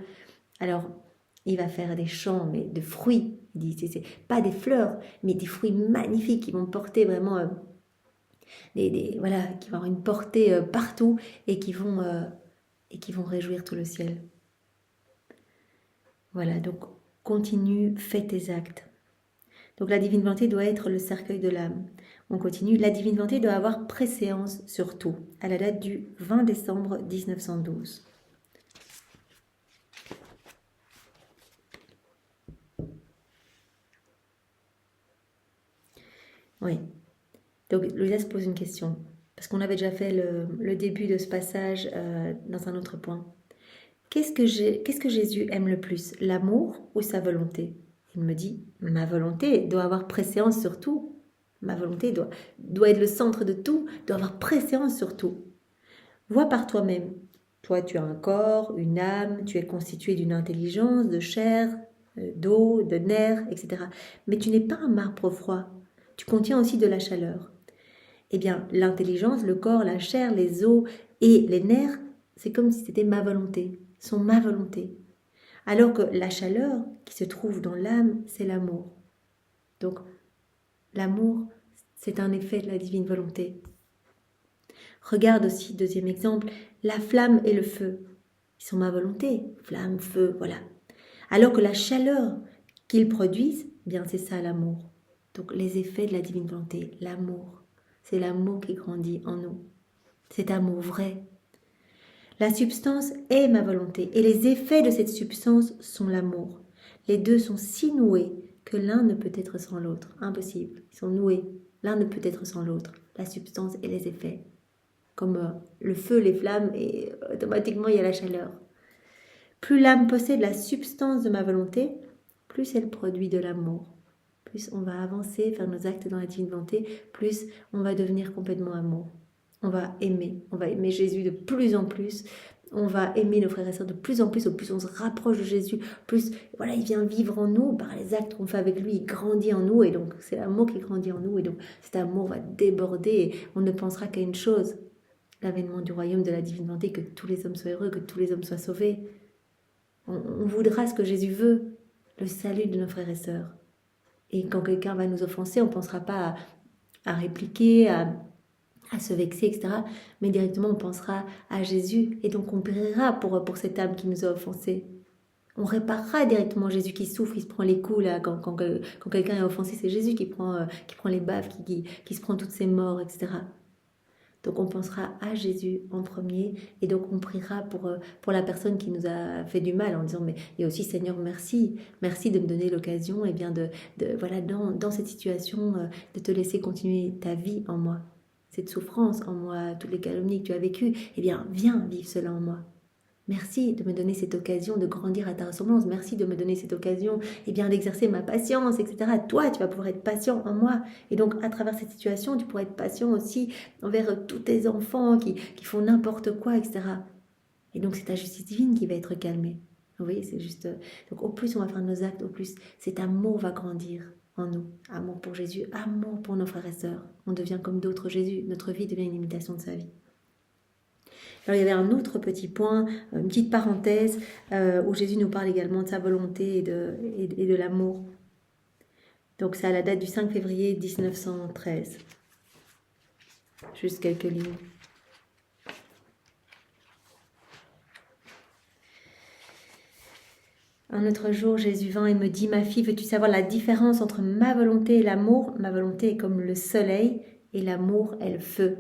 Alors, il va faire des champs, mais de fruits. Il dit, c'est pas des fleurs, mais des fruits magnifiques qui vont porter vraiment, voilà, qui vont avoir une portée partout et qui vont réjouir tout le ciel. Voilà, donc continue, fais tes actes. Donc la divine volonté doit être le cercueil de l'âme. On continue. La divine volonté doit avoir préséance sur tout, à la date du 20 décembre 1912. Oui. Donc Louisa se pose une question, parce qu'on avait déjà fait le début de ce passage dans un autre point. Qu'est-ce que Jésus aime le plus, l'amour ou sa volonté? Il me dit, ma volonté doit avoir préséance sur tout. Ma volonté doit être le centre de tout, doit avoir préséance sur tout. Vois par toi-même. Toi, tu as un corps, une âme, tu es constitué d'une intelligence, de chair, d'eau, de nerfs, etc. Mais tu n'es pas un marbre froid. Tu contiens aussi de la chaleur. Eh bien, l'intelligence, le corps, la chair, les os et les nerfs, c'est comme si c'était ma volonté, sont ma volonté. Alors que la chaleur qui se trouve dans l'âme, c'est l'amour. Donc, l'amour, c'est un effet de la divine volonté. Regarde aussi, deuxième exemple, la flamme et le feu. Ils sont ma volonté, flamme, feu, voilà. Alors que la chaleur qu'ils produisent, bien c'est ça l'amour. Donc les effets de la divine volonté, l'amour. C'est l'amour qui grandit en nous. Cet amour vrai. La substance est ma volonté et les effets de cette substance sont l'amour. Les deux sont si noués que l'un ne peut être sans l'autre. Impossible. Ils sont noués. L'un ne peut être sans l'autre. La substance et les effets. Comme le feu, les flammes, et automatiquement il y a la chaleur. Plus l'âme possède la substance de ma volonté, plus elle produit de l'amour. Plus on va avancer, faire nos actes dans la divine volonté, plus on va devenir complètement amour. On va aimer Jésus de plus en plus. On va aimer nos frères et sœurs de plus en plus. Au plus on se rapproche de Jésus, plus voilà, il vient vivre en nous par les actes qu'on fait avec lui. Il grandit en nous et donc c'est l'amour qui grandit en nous et donc cet amour va déborder et on ne pensera qu'à une chose, l'avènement du royaume de la divine volonté, que tous les hommes soient heureux, que tous les hommes soient sauvés. On voudra ce que Jésus veut, le salut de nos frères et sœurs. Et quand quelqu'un va nous offenser, on ne pensera pas à répliquer, à se vexer, etc. Mais directement, on pensera à Jésus. Et donc, on priera pour cette âme qui nous a offensés. On réparera directement Jésus qui souffre, il se prend les coups. Là, quand quelqu'un est offensé, c'est Jésus qui prend les baffes, qui se prend toutes ses morts, etc. Donc on pensera à Jésus en premier et donc on priera pour la personne qui nous a fait du mal en disant mais et aussi Seigneur merci de me donner l'occasion et bien de voilà dans cette situation de te laisser continuer ta vie en moi, cette souffrance en moi, toutes les calomnies que tu as vécues, eh bien viens vivre cela en moi. Merci de me donner cette occasion de grandir à ta ressemblance. Merci de me donner cette occasion d'exercer ma patience, etc. Toi, tu vas pouvoir être patient en moi. Et donc, à travers cette situation, tu pourras être patient aussi envers tous tes enfants qui font n'importe quoi, etc. Et donc, c'est ta justice divine qui va être calmée. Vous voyez, c'est juste... Donc, au plus on va faire nos actes, au plus cet amour va grandir en nous. Amour pour Jésus, amour pour nos frères et sœurs. On devient comme d'autres Jésus. Notre vie devient une imitation de sa vie. Alors il y avait un autre petit point, une petite parenthèse, où Jésus nous parle également de sa volonté et de l'amour. Donc c'est à la date du 5 février 1913. Juste quelques lignes. Un autre jour, Jésus vint et me dit, ma fille, veux-tu savoir la différence entre ma volonté et l'amour? Ma volonté est comme le soleil et l'amour est le feu.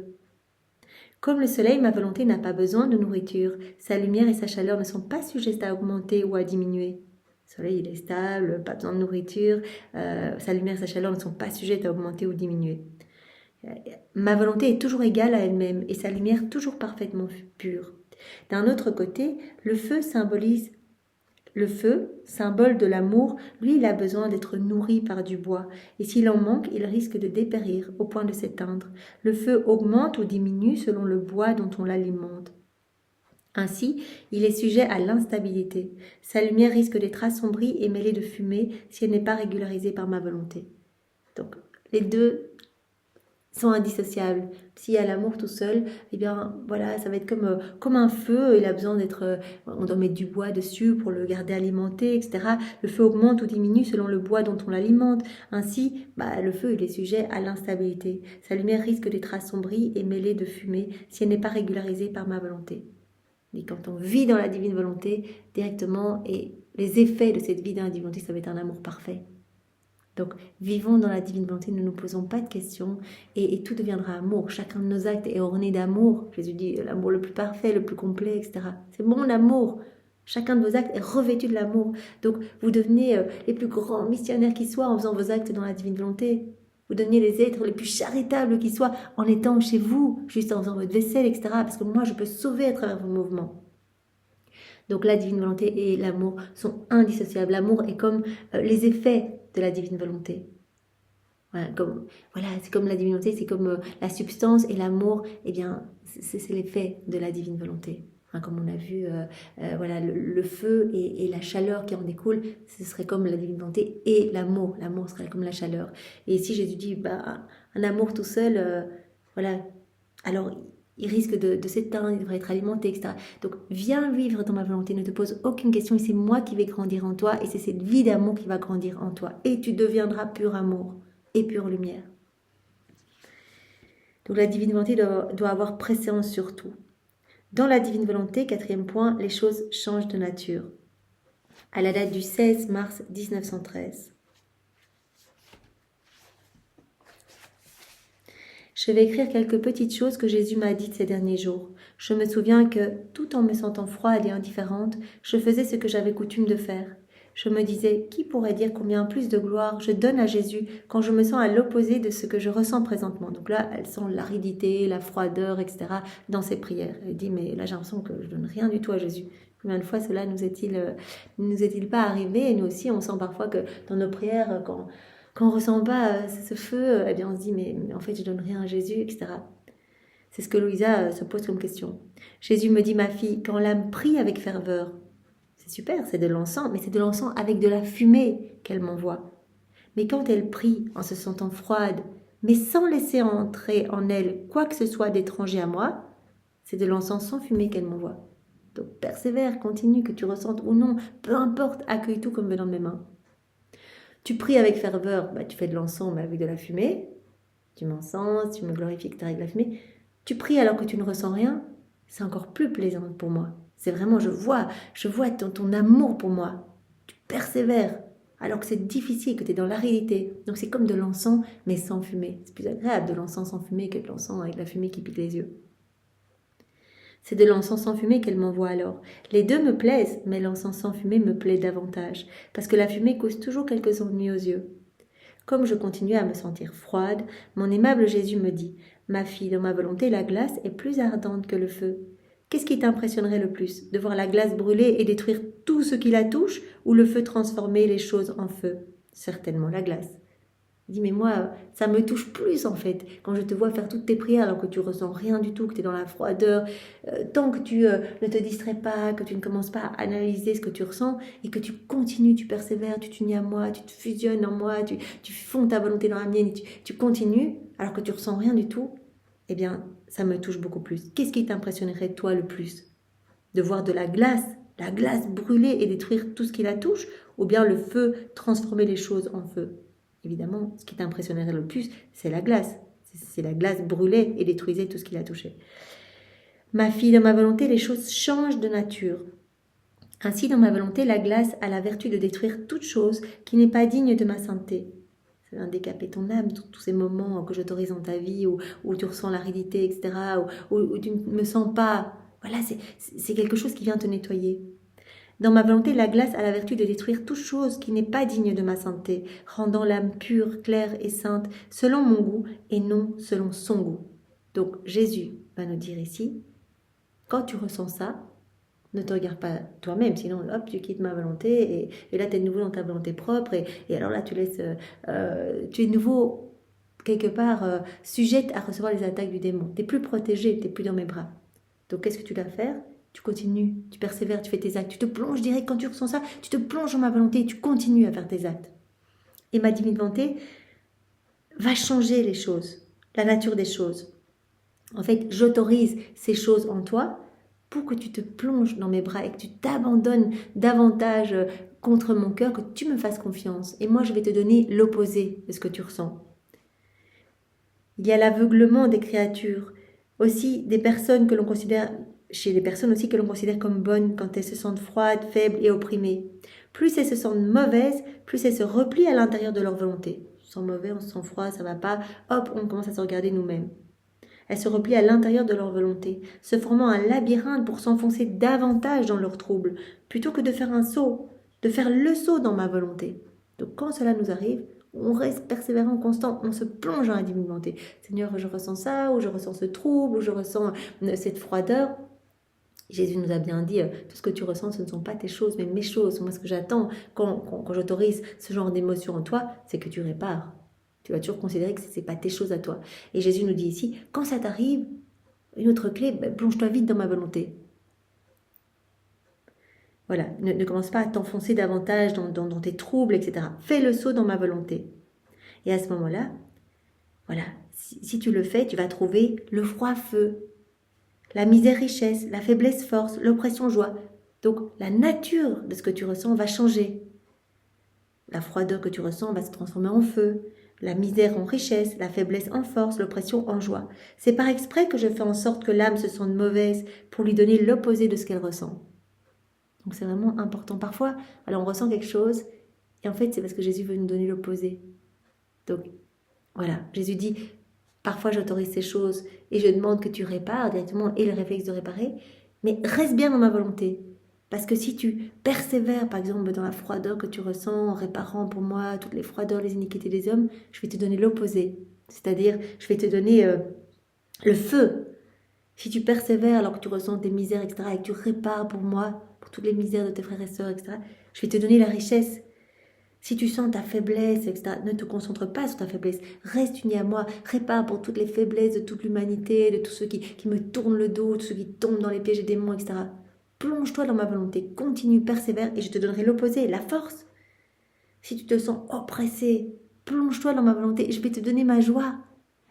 Comme le soleil, ma volonté n'a pas besoin de nourriture. Sa lumière et sa chaleur ne sont pas sujettes à augmenter ou à diminuer. Le soleil, il est stable, pas besoin de nourriture. Sa lumière et sa chaleur ne sont pas sujettes à augmenter ou diminuer. Ma volonté est toujours égale à elle-même et sa lumière toujours parfaitement pure. D'un autre côté, le feu, symbole de l'amour, lui, il a besoin d'être nourri par du bois. Et s'il en manque, il risque de dépérir au point de s'éteindre. Le feu augmente ou diminue selon le bois dont on l'alimente. Ainsi, il est sujet à l'instabilité. Sa lumière risque d'être assombrie et mêlée de fumée si elle n'est pas régularisée par ma volonté. Donc, les deux sont indissociables. S'il y a l'amour tout seul, eh bien voilà, ça va être comme un feu, il a besoin d'être, on doit mettre du bois dessus pour le garder alimenté, etc. Le feu augmente ou diminue selon le bois dont on l'alimente. Ainsi, le feu il est sujet à l'instabilité. Sa lumière risque d'être assombrie et mêlée de fumée si elle n'est pas régularisée par ma volonté. Et quand on vit dans la divine volonté directement, et les effets de cette vie dans la divine volonté, ça va être un amour parfait. Donc, vivons dans la divine volonté, ne nous posons pas de questions et tout deviendra amour. Chacun de nos actes est orné d'amour. Jésus dit l'amour le plus parfait, le plus complet, etc. C'est mon amour. Chacun de vos actes est revêtu de l'amour. Donc, vous devenez les plus grands missionnaires qui soient en faisant vos actes dans la divine volonté. Vous devenez les êtres les plus charitables qui soient en étant chez vous, juste en faisant votre vaisselle, etc. Parce que moi, je peux sauver à travers vos mouvements. Donc la divine volonté et l'amour sont indissociables. L'amour est comme les effets de la divine volonté. Voilà, c'est comme la divine volonté, c'est comme la substance, et l'amour, eh bien, c'est l'effet de la divine volonté. Comme on a vu, voilà, le feu et la chaleur qui en découle, ce serait comme la divine volonté et l'amour. L'amour serait comme la chaleur. Et ici, Jésus dit, un amour tout seul, voilà, alors il risque de s'éteindre, il devrait être alimenté, etc. Donc, viens vivre dans ma volonté, ne te pose aucune question, et c'est moi qui vais grandir en toi, et c'est cette vie d'amour qui va grandir en toi. Et tu deviendras pur amour et pure lumière. Donc, la divine volonté doit avoir préséance sur tout. Dans la divine volonté, 4e point, les choses changent de nature. À la date du 16 mars 1913. Je vais écrire quelques petites choses que Jésus m'a dites ces derniers jours. Je me souviens que, tout en me sentant froide et indifférente, je faisais ce que j'avais coutume de faire. Je me disais, qui pourrait dire combien plus de gloire je donne à Jésus quand je me sens à l'opposé de ce que je ressens présentement. Donc là, elle sent l'aridité, la froideur, etc. dans ses prières. Elle dit, mais là j'ai l'impression que je donne rien du tout à Jésus. Combien de fois cela nous est-il pas arrivé? Et nous aussi, on sent parfois que dans nos prières, quand on ne ressent pas ce feu, eh bien on se dit, mais en fait, je donne rien à Jésus, etc. C'est ce que Louisa se pose comme question. Jésus me dit, ma fille, quand l'âme prie avec ferveur, c'est super, c'est de l'encens, mais c'est de l'encens avec de la fumée qu'elle m'envoie. Mais quand elle prie en se sentant froide, mais sans laisser entrer en elle quoi que ce soit d'étranger à moi, c'est de l'encens sans fumée qu'elle m'envoie. Donc persévère, continue, que tu ressentes ou non, peu importe, accueille tout comme venant de mes mains. Tu pries avec ferveur, tu fais de l'encens mais avec de la fumée, tu m'encenses, tu me glorifies que tu as avec de la fumée. Tu pries alors que tu ne ressens rien, c'est encore plus plaisant pour moi. C'est vraiment, je vois ton amour pour moi. Tu persévères alors que c'est difficile, que tu es dans l'aridité. Donc c'est comme de l'encens mais sans fumée. C'est plus agréable de l'encens sans fumée que de l'encens avec la fumée qui pique les yeux. C'est de l'encens sans fumée qu'elle m'envoie alors. Les deux me plaisent, mais l'encens sans fumée me plaît davantage, parce que la fumée cause toujours quelques ennuis aux yeux. Comme je continuais à me sentir froide, mon aimable Jésus me dit « Ma fille, dans ma volonté, la glace est plus ardente que le feu. Qu'est-ce qui t'impressionnerait le plus? De voir la glace brûler et détruire tout ce qui la touche, ou le feu transformer les choses en feu? Certainement la glace. » Il dit, mais moi, ça me touche plus en fait, quand je te vois faire toutes tes prières alors que tu ressens rien du tout, que tu es dans la froideur, tant que tu ne te distrais pas, que tu ne commences pas à analyser ce que tu ressens et que tu continues, tu persévères, tu t'unis à moi, tu te fusionnes en moi, tu fonds ta volonté dans la mienne et tu continues alors que tu ressens rien du tout, eh bien, ça me touche beaucoup plus. Qu'est-ce qui t'impressionnerait toi le plus? De voir de la glace brûler et détruire tout ce qui la touche, ou bien le feu transformer les choses en feu? Évidemment, ce qui t'impressionnerait le plus, c'est la glace. C'est la glace brûlait et détruisait tout ce qui la touchait. Ma fille, dans ma volonté, les choses changent de nature. Ainsi, dans ma volonté, la glace a la vertu de détruire toute chose qui n'est pas digne de ma sainteté. Ça vient décaper ton âme, tous ces moments que j'autorise dans ta vie, où tu ressens l'aridité, etc., où tu ne me sens pas. Voilà, c'est quelque chose qui vient te nettoyer. Dans ma volonté, la glace a la vertu de détruire toute chose qui n'est pas digne de ma sainteté, rendant l'âme pure, claire et sainte, selon mon goût et non selon son goût. Donc Jésus va nous dire ici, quand tu ressens ça, ne te regarde pas toi-même, sinon hop, tu quittes ma volonté et là tu es de nouveau dans ta volonté propre et alors là tu laisses, tu es de nouveau quelque part sujette à recevoir les attaques du démon. Tu n'es plus protégée, tu n'es plus dans mes bras. Donc qu'est-ce que tu dois faire? Tu continues, tu persévères, tu fais tes actes, tu te plonges direct quand tu ressens ça, tu te plonges dans ma volonté et tu continues à faire tes actes. Et ma divine volonté va changer les choses. la nature des choses. En fait, j'autorise ces choses en toi pour que tu te plonges dans mes bras et que tu t'abandonnes davantage contre mon cœur, que tu me fasses confiance. Et moi, je vais te donner l'opposé de ce que tu ressens. Il y a l'aveuglement des créatures, aussi des personnes que l'on considère, chez les personnes aussi que l'on considère comme bonnes quand elles se sentent froides, faibles et opprimées. Plus elles se sentent mauvaises, plus elles se replient à l'intérieur de leur volonté. On se sent mauvais, on se sent froid, ça va pas, hop, on commence à se regarder nous-mêmes. Elles se replient à l'intérieur de leur volonté, se formant un labyrinthe pour s'enfoncer davantage dans leurs troubles, plutôt que de faire un saut, de faire le saut dans ma volonté. Donc quand cela nous arrive, on reste persévérant, constant, on se plonge dans la divine volonté. Seigneur, je ressens ça, ou je ressens ce trouble, ou je ressens cette froideur. Jésus nous a bien dit, tout ce que tu ressens, ce ne sont pas tes choses, mais mes choses. Moi, ce que j'attends quand j'autorise ce genre d'émotion en toi, c'est que tu répares. Tu vas toujours considérer que ce n'est pas tes choses à toi. Et Jésus nous dit ici, quand ça t'arrive, une autre clé, plonge-toi vite dans ma volonté. Voilà, ne commence pas à t'enfoncer davantage dans tes troubles, etc. Fais le saut dans ma volonté. Et à ce moment-là, voilà, si tu le fais, tu vas trouver le froid feu, la misère richesse, la faiblesse force, l'oppression joie. Donc la nature de ce que tu ressens va changer. La froideur que tu ressens va se transformer en feu, la misère en richesse, la faiblesse en force, l'oppression en joie. C'est par exprès que je fais en sorte que l'âme se sente mauvaise pour lui donner l'opposé de ce qu'elle ressent. Donc c'est vraiment important. Parfois, alors on ressent quelque chose et en fait c'est parce que Jésus veut nous donner l'opposé. Donc voilà, Jésus dit, parfois j'autorise ces choses et je demande que tu répares directement et le réflexe de réparer, mais reste bien dans ma volonté. Parce que si tu persévères, par exemple, dans la froideur que tu ressens en réparant pour moi toutes les froideurs, les iniquités des hommes, je vais te donner l'opposé. C'est-à-dire, je vais te donner le feu. Si tu persévères alors que tu ressens des misères, etc., et que tu répares pour moi, pour toutes les misères de tes frères et sœurs, etc., je vais te donner la richesse. Si tu sens ta faiblesse, etc., ne te concentre pas sur ta faiblesse. Reste uni à moi. Répare pour toutes les faiblesses de toute l'humanité, de tous ceux qui me tournent le dos, de ceux qui tombent dans les pièges des démons, etc. Plonge-toi dans ma volonté. Continue, persévère et je te donnerai l'opposé, la force. Si tu te sens oppressé, plonge-toi dans ma volonté et je vais te donner ma joie.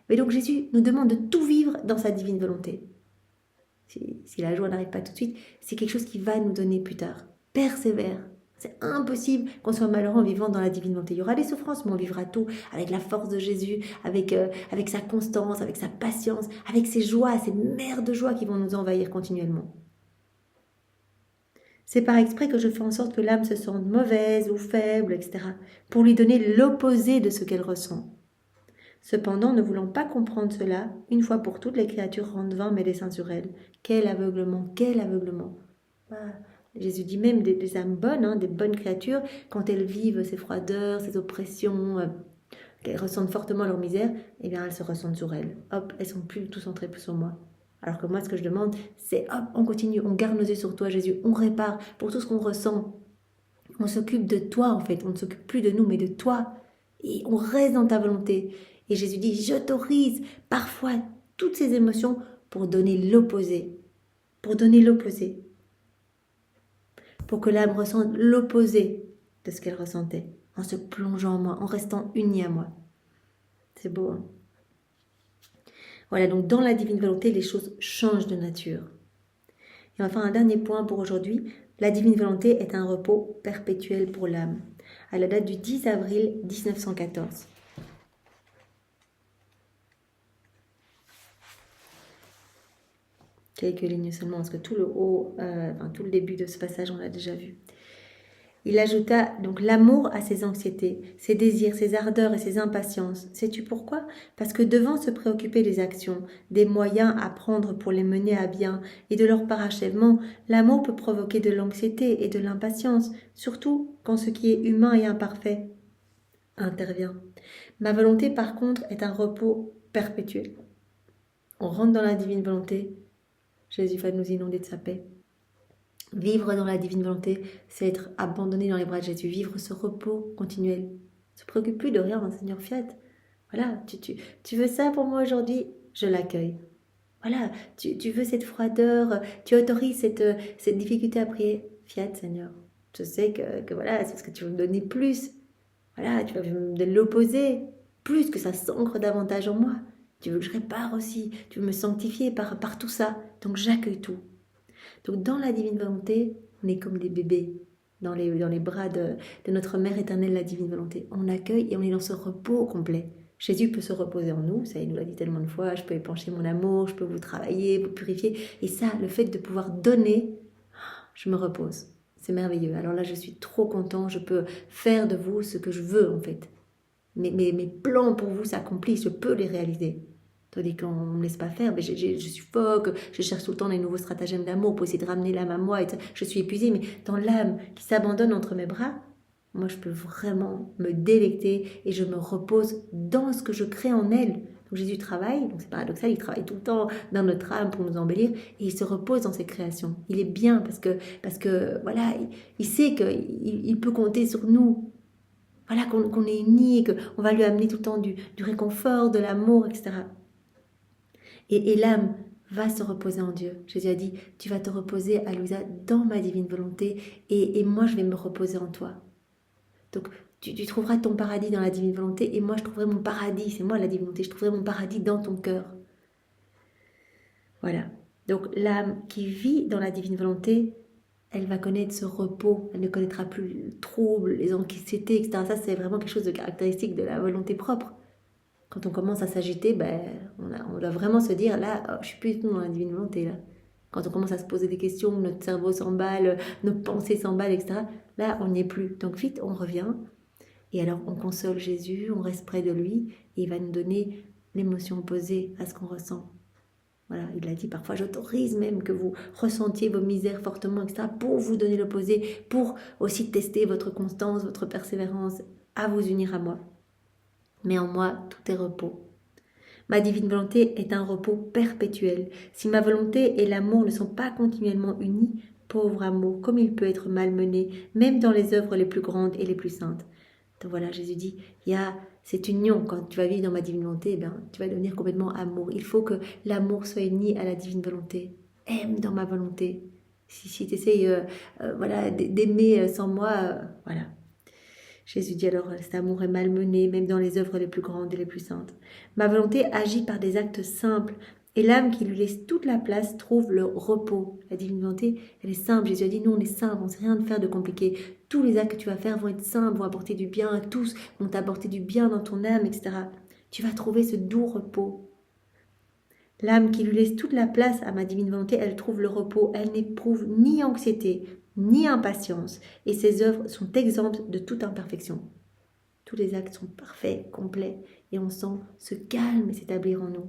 Mais donc Jésus nous demande de tout vivre dans sa divine volonté. Si la joie n'arrive pas tout de suite, c'est quelque chose qui va nous donner plus tard. Persévère. C'est impossible qu'on soit malheureux en vivant dans la divine volonté. Il y aura des souffrances, mais on vivra tout avec la force de Jésus, avec sa constance, avec sa patience, avec ses joies, ces mers de joie qui vont nous envahir continuellement. C'est par exprès que je fais en sorte que l'âme se sente mauvaise ou faible, etc., pour lui donner l'opposé de ce qu'elle ressent. Cependant, ne voulant pas comprendre cela, une fois pour toutes, les créatures rendent vain mes desseins sur elles. Quel aveuglement, quel aveuglement. Jésus dit même des âmes bonnes, des bonnes créatures, quand elles vivent ces froideurs, ces oppressions, qu'elles ressentent fortement leur misère, eh bien elles se ressentent sur elles. Hop, elles sont plus tout centrées sur moi. Alors que moi, ce que je demande, c'est hop, on continue, on garde nos yeux sur toi, Jésus, on répare pour tout ce qu'on ressent. On s'occupe de toi, en fait. On ne s'occupe plus de nous, mais de toi. Et on reste dans ta volonté. Et Jésus dit, j'autorise parfois toutes ces émotions pour donner l'opposé. Pour donner l'opposé. Pour que l'âme ressente l'opposé de ce qu'elle ressentait. En se plongeant en moi, en restant unie à moi. C'est beau, hein? Voilà, donc dans la divine volonté, les choses changent de nature. Et enfin, un dernier point pour aujourd'hui. La divine volonté est un repos perpétuel pour l'âme. À la date du 10 avril 1914. Quelques lignes seulement, parce que tout le haut, tout le début de ce passage, on l'a déjà vu. Il ajouta donc l'amour à ses anxiétés, ses désirs, ses ardeurs et ses impatiences. Sais-tu pourquoi? Parce que devant se préoccuper des actions, des moyens à prendre pour les mener à bien et de leur parachèvement, l'amour peut provoquer de l'anxiété et de l'impatience, surtout quand ce qui est humain et imparfait intervient. Ma volonté, par contre, est un repos perpétuel. On rentre dans la divine volonté. Jésus va nous inonder de sa paix. Vivre dans la divine volonté, c'est être abandonné dans les bras de Jésus, vivre ce repos continuel. Ne se préoccupe plus de rien, Seigneur, fiat. Voilà, tu veux ça pour moi aujourd'hui, je l'accueille. Voilà, tu veux cette froideur, tu autorises cette difficulté à prier, fiat, Seigneur. Je sais que voilà, c'est parce que tu veux me donner plus. Voilà, tu vas me donner l'opposé, plus que ça s'ancre davantage en moi. tu veux que je répare aussi, tu veux me sanctifier par tout ça. Donc j'accueille tout. Donc dans la divine volonté, on est comme des bébés dans les bras de notre Mère éternelle, la divine volonté. On accueille et on est dans ce repos complet. Jésus peut se reposer en nous, ça il nous l'a dit tellement de fois, je peux épancher mon amour, je peux vous travailler, vous purifier. Et ça, le fait de pouvoir donner, je me repose. C'est merveilleux. Alors là, je suis trop content, je peux faire de vous ce que je veux en fait. Mes plans pour vous s'accomplissent, je peux les réaliser. Tandis qu'on ne me laisse pas faire, mais je suffoque, je cherche tout le temps des nouveaux stratagèmes d'amour pour essayer de ramener l'âme à moi. Et je suis épuisée, mais dans l'âme qui s'abandonne entre mes bras, moi je peux vraiment me délecter et je me repose dans ce que je crée en elle. Donc Jésus travaille, donc c'est paradoxal, il travaille tout le temps dans notre âme pour nous embellir et il se repose dans ses créations. Il est bien parce que voilà, il sait qu'il peut compter sur nous. Voilà, qu'on est unis, qu'on va lui amener tout le temps du réconfort, de l'amour, etc. Et l'âme va se reposer en Dieu. Jésus a dit, tu vas te reposer, Aloïsa, dans ma divine volonté, et moi je vais me reposer en toi. Donc tu trouveras ton paradis dans la divine volonté, et moi je trouverai mon paradis, c'est moi la divine volonté, je trouverai mon paradis dans ton cœur. Voilà. Donc l'âme qui vit dans la divine volonté, elle va connaître ce repos, elle ne connaîtra plus le trouble, les anxiétés, etc. Ça, c'est vraiment quelque chose de caractéristique de la volonté propre. Quand on commence à s'agiter, ben, on doit vraiment se dire, là, oh, je suis plus du tout dans la divine volonté, là. Quand on commence à se poser des questions, notre cerveau s'emballe, nos pensées s'emballent, etc. Là, on n'y est plus. Donc vite, on revient. Et alors, on console Jésus, on reste près de lui, et il va nous donner l'émotion opposée à ce qu'on ressent. Voilà, il a dit parfois, j'autorise même que vous ressentiez vos misères fortement, etc., pour vous donner l'opposé, pour aussi tester votre constance, votre persévérance, à vous unir à moi. Mais en moi, tout est repos. Ma divine volonté est un repos perpétuel. Si ma volonté et l'amour ne sont pas continuellement unis, pauvre amour, comme il peut être malmené, même dans les œuvres les plus grandes et les plus saintes. Donc voilà, Jésus dit, il y a cette union, quand tu vas vivre dans ma divine volonté, eh bien, tu vas devenir complètement amour. Il faut que l'amour soit uni à la divine volonté. Aime dans ma volonté. Si tu essayes voilà, d'aimer sans moi, voilà. Jésus dit alors, cet amour est malmené, même dans les œuvres les plus grandes et les plus saintes. Ma volonté agit par des actes simples, et l'âme qui lui laisse toute la place trouve le repos. La divine volonté, elle est simple. Jésus a dit, nous on est simple, on ne sait rien de faire de compliqué. Tous les actes que tu vas faire vont être simples, vont apporter du bien à tous, vont t'apporter du bien dans ton âme, etc. Tu vas trouver ce doux repos. L'âme qui lui laisse toute la place à ma divine volonté, elle trouve le repos, elle n'éprouve ni anxiété, ni impatience, et ses œuvres sont exemptes de toute imperfection. Tous les actes sont parfaits, complets, et on sent ce calme s'établir en nous.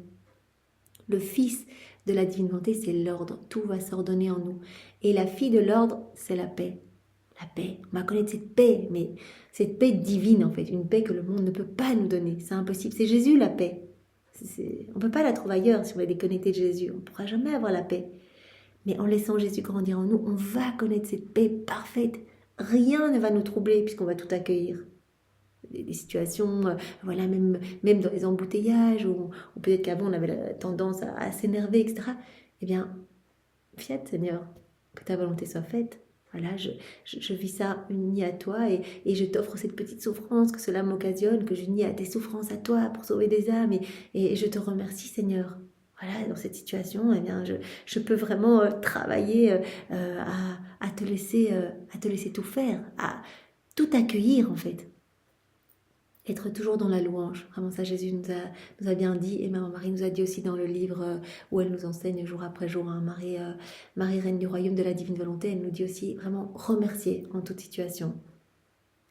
Le fils de la divine volonté, c'est l'ordre, tout va s'ordonner en nous. Et la fille de l'ordre, c'est la paix. La paix, on va connaître cette paix, mais cette paix divine en fait, une paix que le monde ne peut pas nous donner, c'est impossible, c'est Jésus la paix. On ne peut pas la trouver ailleurs si on est déconnecté de Jésus, on ne pourra jamais avoir la paix. Mais en laissant Jésus grandir en nous, on va connaître cette paix parfaite. Rien ne va nous troubler puisqu'on va tout accueillir. Des situations, voilà, même dans les embouteillages, ou peut-être qu'avant on avait la tendance à s'énerver, etc. Eh bien, fiat Seigneur, que ta volonté soit faite. Voilà, je vis ça uni à toi et je t'offre cette petite souffrance que cela m'occasionne, que j'unis à tes souffrances à toi pour sauver des âmes et je te remercie Seigneur. Voilà, dans cette situation, eh bien, je peux vraiment travailler à te laisser tout faire, à tout accueillir en fait. Être toujours dans la louange. Vraiment ça, Jésus nous a bien dit, et Maman Marie nous a dit aussi dans le livre où elle nous enseigne jour après jour, hein, Marie, Reine du Royaume de la Divine Volonté, elle nous dit aussi vraiment remercier en toute situation.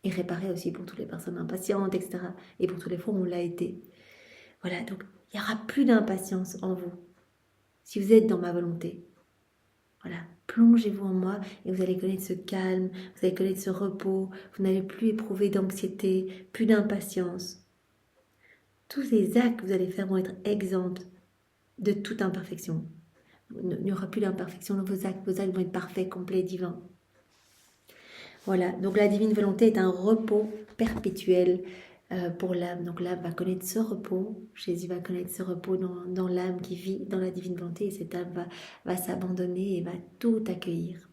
Et réparer aussi pour toutes les personnes impatientes, etc. Et pour tous les fois où on l'a été. Voilà, donc il n'y aura plus d'impatience en vous. Si vous êtes dans ma volonté. Voilà, plongez-vous en moi et vous allez connaître ce calme, vous allez connaître ce repos, vous n'allez plus éprouver d'anxiété, plus d'impatience. Tous les actes que vous allez faire vont être exempts de toute imperfection. Il n'y aura plus d'imperfection dans vos actes vont être parfaits, complets, divins. Voilà, donc la divine volonté est un repos perpétuel pour l'âme. Donc l'âme va connaître ce repos, Jésus va connaître ce repos dans l'âme qui vit dans la divine volonté et cette âme va s'abandonner et va tout accueillir.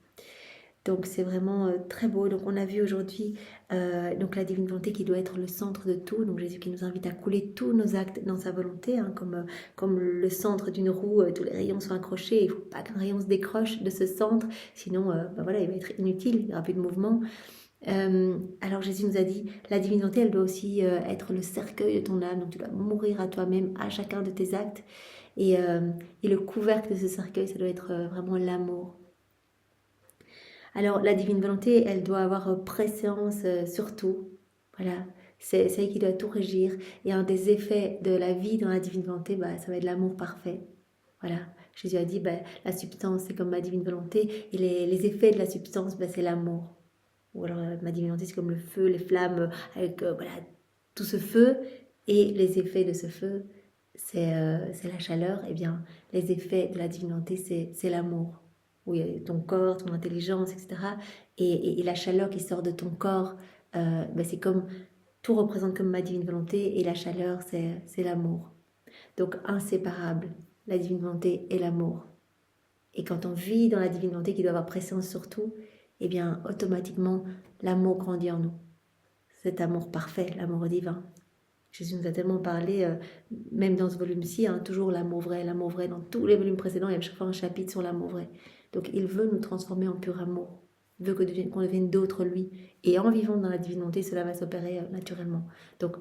Donc c'est vraiment très beau. Donc on a vu aujourd'hui donc la divine volonté qui doit être le centre de tout. Donc Jésus qui nous invite à couler tous nos actes dans sa volonté, hein, comme le centre d'une roue, tous les rayons sont accrochés. Il ne faut pas qu'un rayon se décroche de ce centre, sinon voilà, il va être inutile, il n'y aura plus de mouvement. Alors Jésus nous a dit, la divine volonté, elle doit aussi être le cercueil de ton âme. Donc tu dois mourir à toi-même, à chacun de tes actes. Et le couvercle de ce cercueil, ça doit être vraiment l'amour. Alors, la divine volonté, elle doit avoir préséance sur tout. Voilà, c'est elle qui doit tout régir. Et un des effets de la vie dans la divine volonté, bah, ça va être l'amour parfait. Voilà, Jésus a dit, bah, la substance, c'est comme ma divine volonté. Et les effets de la substance, bah, c'est l'amour. Ou alors, ma divine volonté, c'est comme le feu, les flammes, avec voilà, tout ce feu. Et les effets de ce feu, c'est la chaleur. Eh bien, les effets de la divine volonté, c'est l'amour. Oui, ton corps, ton intelligence, etc. Et la chaleur qui sort de ton corps, ben c'est comme, tout représente comme ma divine volonté, et la chaleur, c'est l'amour. Donc, inséparable, la divine volonté et l'amour. Et quand on vit dans la divine volonté qui doit avoir présence sur tout, eh bien, automatiquement, l'amour grandit en nous. Cet amour parfait, l'amour divin. Jésus nous a tellement parlé, même dans ce volume-ci, hein, toujours l'amour vrai, l'amour vrai. Dans tous les volumes précédents, il y a chaque fois un chapitre sur l'amour vrai. Donc il veut nous transformer en pur amour. Il veut qu'on devienne d'autres lui. Et en vivant dans la divine volonté, cela va s'opérer naturellement. Donc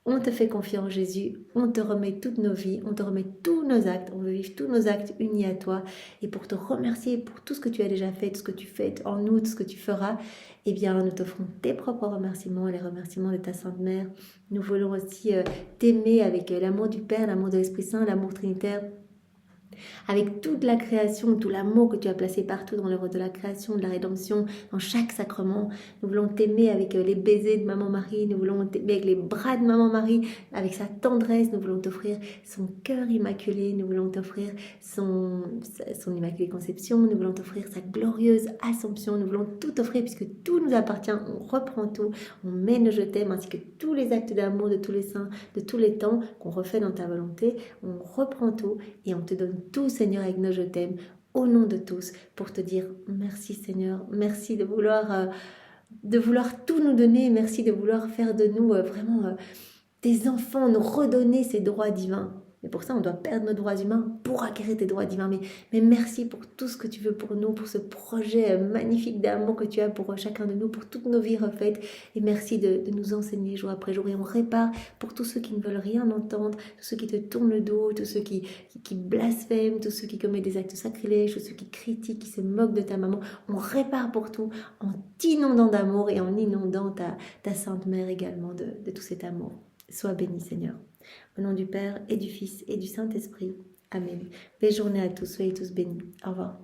on te fait confiance, Jésus, on te remet toutes nos vies, on te remet tous nos actes, on veut vivre tous nos actes unis à toi. Et pour te remercier pour tout ce que tu as déjà fait, tout ce que tu fais en nous, tout ce que tu feras, eh bien, nous t'offrons tes propres remerciements, les remerciements de ta Sainte Mère. Nous voulons aussi t'aimer avec l'amour du Père, l'amour de l'Esprit Saint, l'amour trinitaire, avec toute la création, tout l'amour que tu as placé partout dans l'œuvre de la création, de la rédemption, dans chaque sacrement. Nous voulons t'aimer avec les baisers de Maman Marie, nous voulons t'aimer avec les bras de Maman Marie, avec sa tendresse, nous voulons t'offrir son cœur immaculé, nous voulons t'offrir son immaculée conception, nous voulons t'offrir sa glorieuse assomption, nous voulons tout offrir puisque tout nous appartient, on reprend tout, on met nos je t'aime ainsi que tous les actes d'amour de tous les saints, de tous les temps qu'on refait dans ta volonté, on reprend tout et on te donne tout, Seigneur, avec nos je t'aime, au nom de tous, pour te dire merci, Seigneur, merci de vouloir tout nous donner, merci de vouloir faire de nous vraiment tes enfants, nous redonner ces droits divins. Et pour ça, on doit perdre nos droits humains pour acquérir tes droits divins. Mais merci pour tout ce que tu veux pour nous, pour ce projet magnifique d'amour que tu as pour chacun de nous, pour toutes nos vies refaites. Et merci de nous enseigner jour après jour. Et on répare pour tous ceux qui ne veulent rien entendre, tous ceux qui te tournent le dos, tous ceux qui blasphèment, tous ceux qui commettent des actes sacrilèges, tous ceux qui critiquent, qui se moquent de ta maman. On répare pour tout en t'inondant d'amour et en inondant ta Sainte Mère également de tout cet amour. Sois béni, Seigneur. Au nom du Père et du Fils et du Saint-Esprit. Amen. Belle journée à tous, soyez tous bénis. Au revoir.